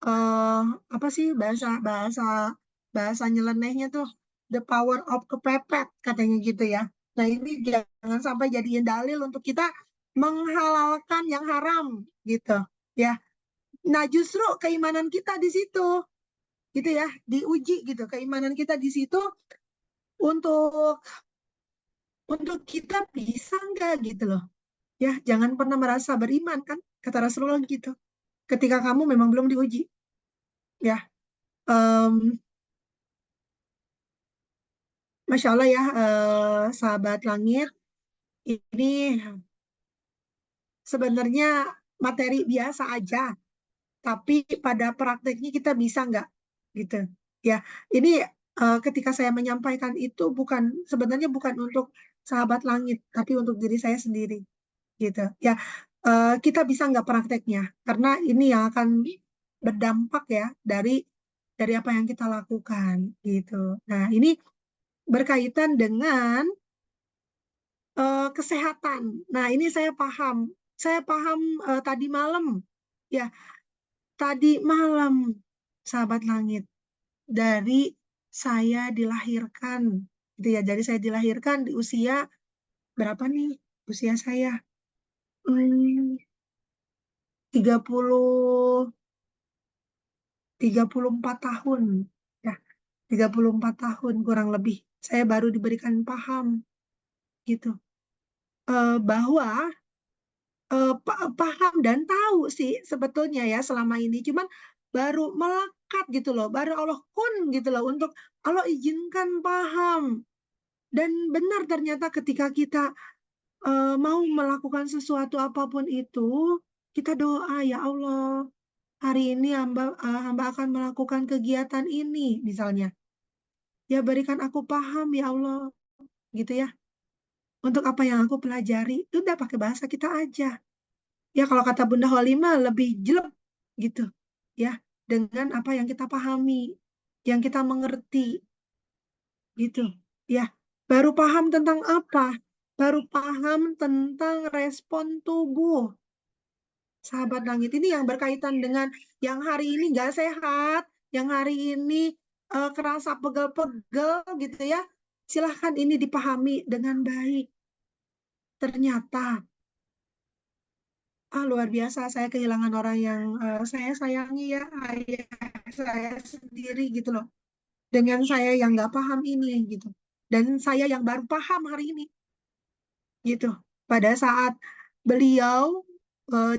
eh Apa sih bahasa bahasa bahasa nyelenehnya tuh, the power of kepepet katanya gitu ya. Nah, ini jangan sampai jadiin dalil untuk kita menghalalkan yang haram gitu ya. Nah, justru keimanan kita di situ gitu ya, diuji gitu keimanan kita di situ untuk kita bisa nggak gitu loh. Ya, jangan pernah merasa beriman kan kata Rasulullah gitu. Ketika kamu memang belum diuji ya. Em, Masya Allah ya, sahabat langit, ini sebenarnya materi biasa aja, tapi pada prakteknya kita bisa nggak gitu. Ya, ini ketika saya menyampaikan itu sebenarnya bukan untuk sahabat langit, tapi untuk diri saya sendiri gitu. Ya, kita bisa nggak prakteknya, karena ini yang akan berdampak ya dari apa yang kita lakukan gitu. Nah, ini berkaitan dengan kesehatan. Nah, ini saya paham. Saya paham tadi malam. Ya, tadi malam, sahabat langit. Dari saya dilahirkan. Gitu ya, jadi saya dilahirkan di usia berapa nih? Usia saya 30 34 tahun. Ya, 34 tahun kurang lebih. Saya baru diberikan paham gitu. Bahwa paham dan tahu sih sebetulnya ya selama ini, cuman baru melekat gitu loh, baru Allah kun gitu loh untuk Allah izinkan paham. Dan benar ternyata ketika kita mau melakukan sesuatu apapun itu, kita doa, ya Allah, hari ini hamba akan melakukan kegiatan ini misalnya. Ya, berikan aku paham ya Allah, gitu ya. Untuk apa yang aku pelajari, itu udah pakai bahasa kita aja. Ya, kalau kata Bunda Holimah lebih jelek gitu ya, dengan apa yang kita pahami, yang kita mengerti gitu ya. Baru paham tentang apa? Baru paham tentang respon tubuh, sahabat langit. Ini yang berkaitan dengan yang hari ini nggak sehat, yang hari ini kerasa pegel-pegel gitu ya. Silahkan ini dipahami dengan baik. Ternyata luar biasa, saya kehilangan orang yang saya sayangi ya, ayah saya sendiri gitu loh. Dengan saya yang nggak paham ini gitu. Dan saya yang baru paham hari ini gitu. Pada saat beliau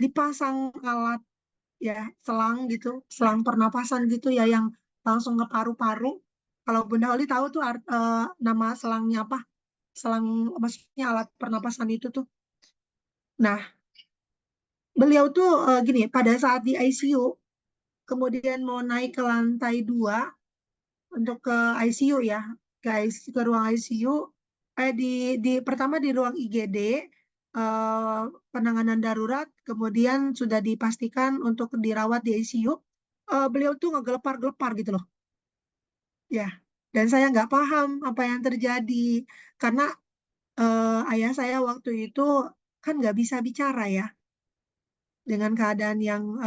dipasang alat ya, selang gitu, selang pernapasan gitu ya, yang langsung ke paru-paru. Kalau Bunda Oli tahu tuh nama selangnya apa? Selang, maksudnya alat pernapasan itu tuh. Nah, beliau tuh gini, pada saat di ICU, kemudian mau naik ke lantai 2 untuk ke ICU ya, ke ruang ICU, pertama di ruang IGD, eh, penanganan darurat, kemudian sudah dipastikan untuk dirawat di ICU. Beliau tuh ngegelepar-gelepar gitu loh, ya. Dan saya nggak paham apa yang terjadi, karena ayah saya waktu itu kan nggak bisa bicara ya, dengan keadaan yang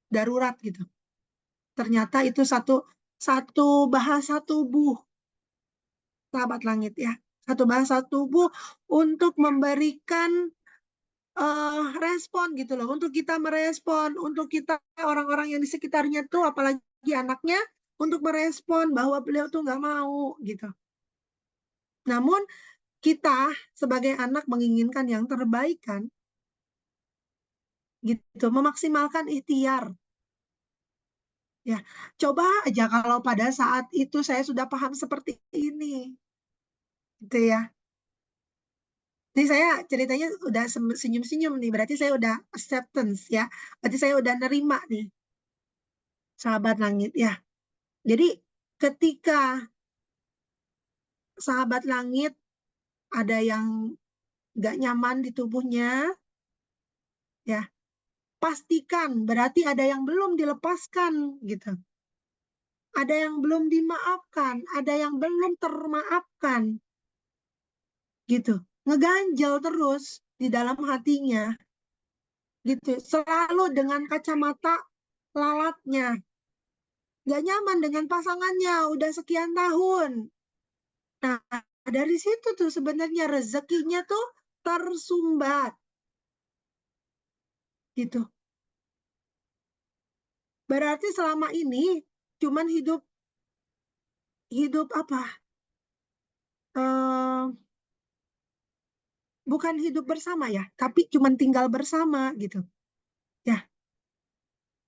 darurat gitu. Ternyata itu satu bahasa tubuh, sahabat langit ya. Satu bahasa tubuh untuk memberikan respon gitu loh. Untuk kita merespon, untuk kita orang-orang yang di sekitarnya tuh, apalagi anaknya, untuk merespon bahwa beliau tuh nggak mau gitu. Namun kita sebagai anak menginginkan yang terbaik kan, gitu, memaksimalkan ikhtiar. Ya, coba aja kalau pada saat itu saya sudah paham seperti ini, gitu ya. Ini saya ceritanya udah senyum-senyum nih, berarti saya udah acceptance ya. Berarti saya udah nerima nih, sahabat langit ya. Jadi ketika sahabat langit ada yang nggak nyaman di tubuhnya, ya pastikan berarti ada yang belum dilepaskan gitu. Ada yang belum dimaafkan, ada yang belum termaafkan, gitu. Ngeganjel terus di dalam hatinya, gitu. Selalu dengan kacamata lalatnya, nggak nyaman dengan pasangannya udah sekian tahun. Nah, dari situ tuh sebenarnya rezekinya tuh tersumbat, gitu. Berarti selama ini cuman hidup apa? Bukan hidup bersama ya, tapi cuman tinggal bersama gitu. Ya,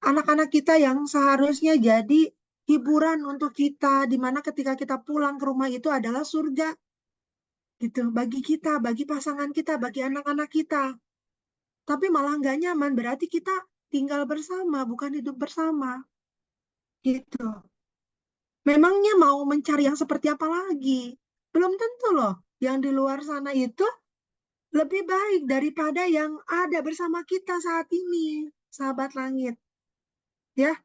anak-anak kita yang seharusnya jadi hiburan untuk kita, di mana ketika kita pulang ke rumah itu adalah surga gitu, bagi kita, bagi pasangan kita, bagi anak-anak kita. Tapi malah nggak nyaman, berarti kita tinggal bersama, bukan hidup bersama gitu. Memangnya mau mencari yang seperti apa lagi? Belum tentu loh, yang di luar sana itu lebih baik daripada yang ada bersama kita saat ini, sahabat langit. Ya,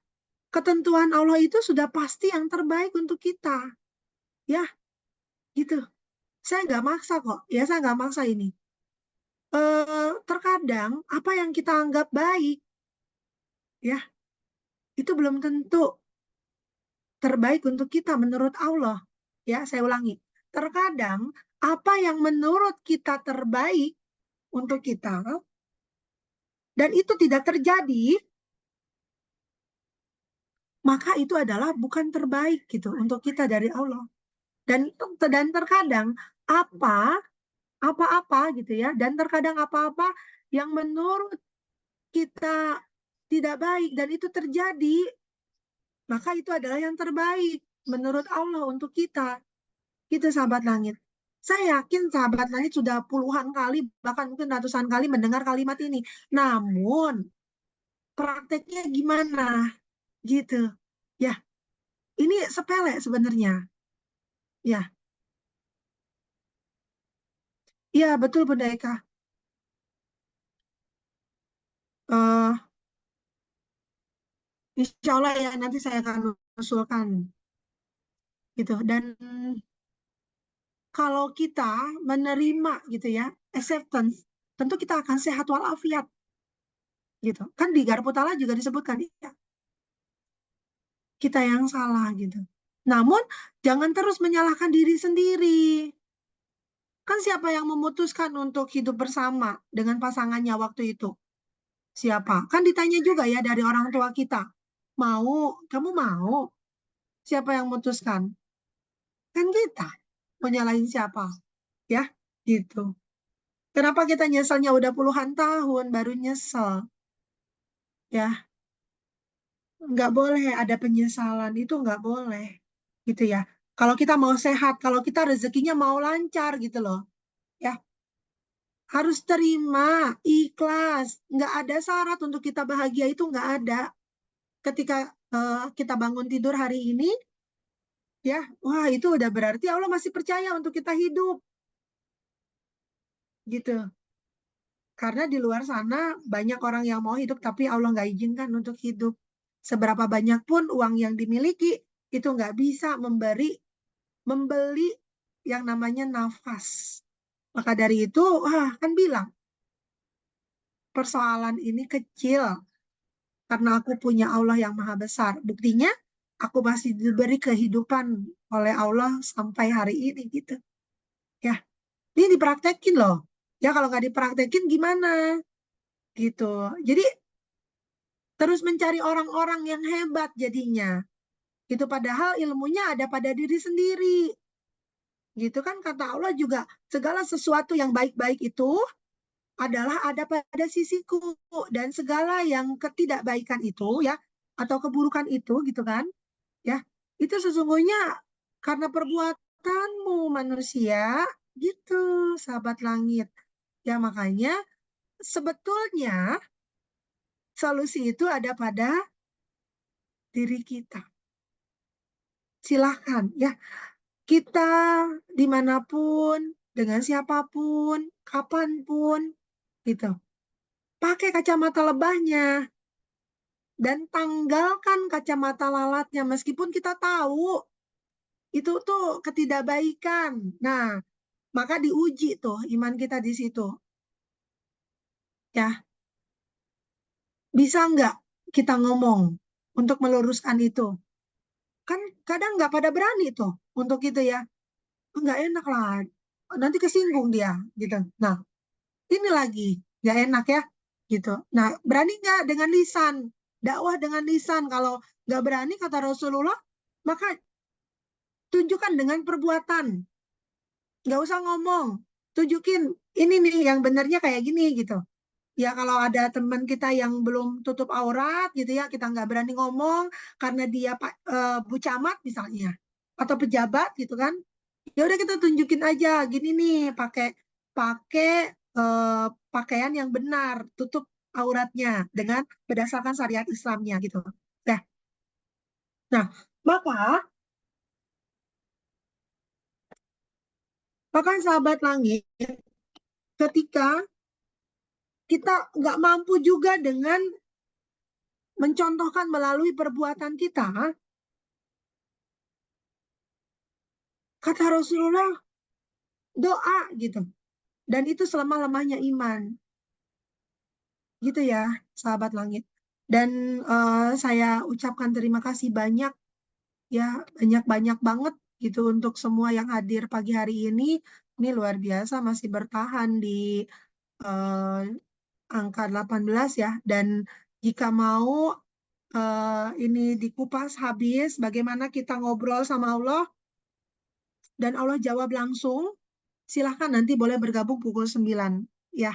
ketentuan Allah itu sudah pasti yang terbaik untuk kita. Ya, gitu. Saya nggak maksa kok. Ya, saya nggak maksa ini. Terkadang apa yang kita anggap baik, ya, itu belum tentu terbaik untuk kita menurut Allah. Ya, saya ulangi. Terkadang apa yang menurut kita terbaik untuk kita, dan itu tidak terjadi, maka itu adalah bukan terbaik gitu untuk kita dari Allah. Dan terkadang apa-apa gitu ya, dan terkadang apa-apa yang menurut kita tidak baik dan itu terjadi, maka itu adalah yang terbaik menurut Allah untuk kita. Itu sahabat langit. Saya yakin sahabat langit sudah puluhan kali, bahkan mungkin ratusan kali mendengar kalimat ini. Namun, prakteknya gimana? Gitu. Ya, ini sepele sebenarnya. Ya, iya betul Bunda Eka. Eh, Insya Allah ya nanti saya akan usulkan gitu. Dan kalau kita menerima gitu ya, acceptance, tentu kita akan sehat walafiat gitu. Kan di Garputala juga disebutkan ya, kita yang salah gitu. Namun jangan terus menyalahkan diri sendiri. Kan siapa yang memutuskan untuk hidup bersama dengan pasangannya waktu itu? Siapa? Kan ditanya juga ya dari orang tua kita. Kamu mau? Siapa yang memutuskan? Kan kita. Mau nyalahin siapa? Ya, gitu. Kenapa kita nyeselnya udah puluhan tahun baru nyesel? Ya, nggak boleh ada penyesalan, itu nggak boleh. Gitu ya. Kalau kita mau sehat, kalau kita rezekinya mau lancar gitu loh. Ya, harus terima, ikhlas. Nggak ada syarat untuk kita bahagia itu nggak ada. Ketika kita bangun tidur hari ini, ya, wah itu udah berarti Allah masih percaya untuk kita hidup. Gitu. Karena di luar sana banyak orang yang mau hidup tapi Allah nggak izinkan untuk hidup. Seberapa banyak pun uang yang dimiliki itu nggak bisa membeli yang namanya nafas. Maka dari itu, kan bilang persoalan ini kecil karena aku punya Allah yang maha besar. Buktinya aku masih diberi kehidupan oleh Allah sampai hari ini gitu. Ya, ini dipraktekin loh. Ya kalau nggak dipraktekin gimana? Gitu. Jadi terus mencari orang-orang yang hebat jadinya. Itu padahal ilmunya ada pada diri sendiri. Gitu kan kata Allah juga segala sesuatu yang baik-baik itu adalah ada pada sisiku dan segala yang ketidakbaikan itu ya atau keburukan itu gitu kan ya itu sesungguhnya karena perbuatanmu manusia gitu sahabat langit ya makanya sebetulnya solusi itu ada pada diri kita silahkan ya kita dimanapun dengan siapapun kapanpun gitu pakai kacamata lebahnya dan tanggalkan kacamata lalatnya meskipun kita tahu itu tuh ketidakbaikan. Nah, maka diuji tuh iman kita di situ. Ya, bisa nggak kita ngomong untuk meluruskan itu? Kan kadang nggak pada berani tuh untuk itu ya. Nggak enak lah, nanti kesinggung dia gitu. Nah, ini lagi nggak enak ya gitu. Nah, berani nggak dengan lisan? Dakwah dengan lisan. Kalau nggak berani kata Rasulullah, maka tunjukkan dengan perbuatan. Nggak usah ngomong. Tunjukin ini nih yang benernya kayak gini gitu. Ya kalau ada teman kita yang belum tutup aurat gitu ya, kita nggak berani ngomong karena dia Bu Camat misalnya atau pejabat gitu kan. Ya udah kita tunjukin aja gini nih pakai pakai eh, pakaian yang benar, tutup auratnya dengan berdasarkan syariat Islamnya gitu. Nah, nah maka sahabat langit ketika kita nggak mampu juga dengan mencontohkan melalui perbuatan kita, kata Rasulullah, doa gitu. Dan itu selemah-lemahnya iman. Gitu ya, sahabat langit. Dan saya ucapkan terima kasih banyak, ya banyak-banyak banget gitu untuk semua yang hadir pagi hari ini. Ini luar biasa masih bertahan di eh, angka 18 ya. Dan jika mau ini dikupas habis, bagaimana kita ngobrol sama Allah, dan Allah jawab langsung, silahkan nanti boleh bergabung pukul 9. Ya,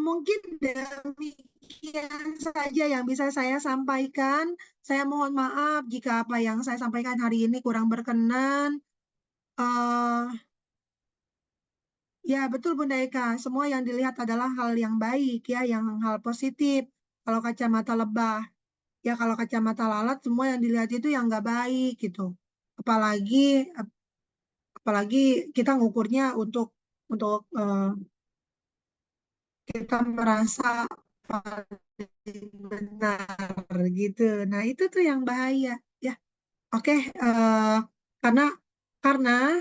mungkin demikian saja yang bisa saya sampaikan. Saya mohon maaf jika apa yang saya sampaikan hari ini kurang berkenan. Eh, ya, betul Bunda Eka, semua yang dilihat adalah hal yang baik ya, yang hal positif. Kalau kacamata lebah, ya kalau kacamata lalat semua yang dilihat itu yang nggak baik gitu. Apalagi apalagi kita ngukurnya untuk kita merasa paling benar gitu. Nah, itu tuh yang bahaya ya. Oke, karena karena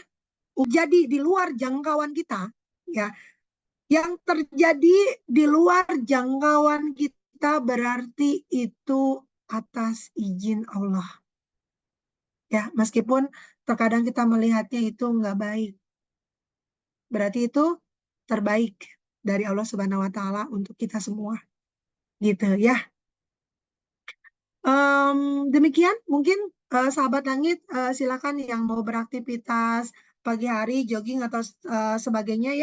jadi di luar jangkauan kita ya. Yang terjadi di luar jangkauan kita berarti itu atas izin Allah. Ya, meskipun terkadang kita melihatnya itu nggak baik. Berarti itu terbaik dari Allah Subhanahu wa taala untuk kita semua. Gitu ya. Demikian mungkin sahabat langit silakan yang mau beraktivitas pagi hari jogging atau sebagainya ya.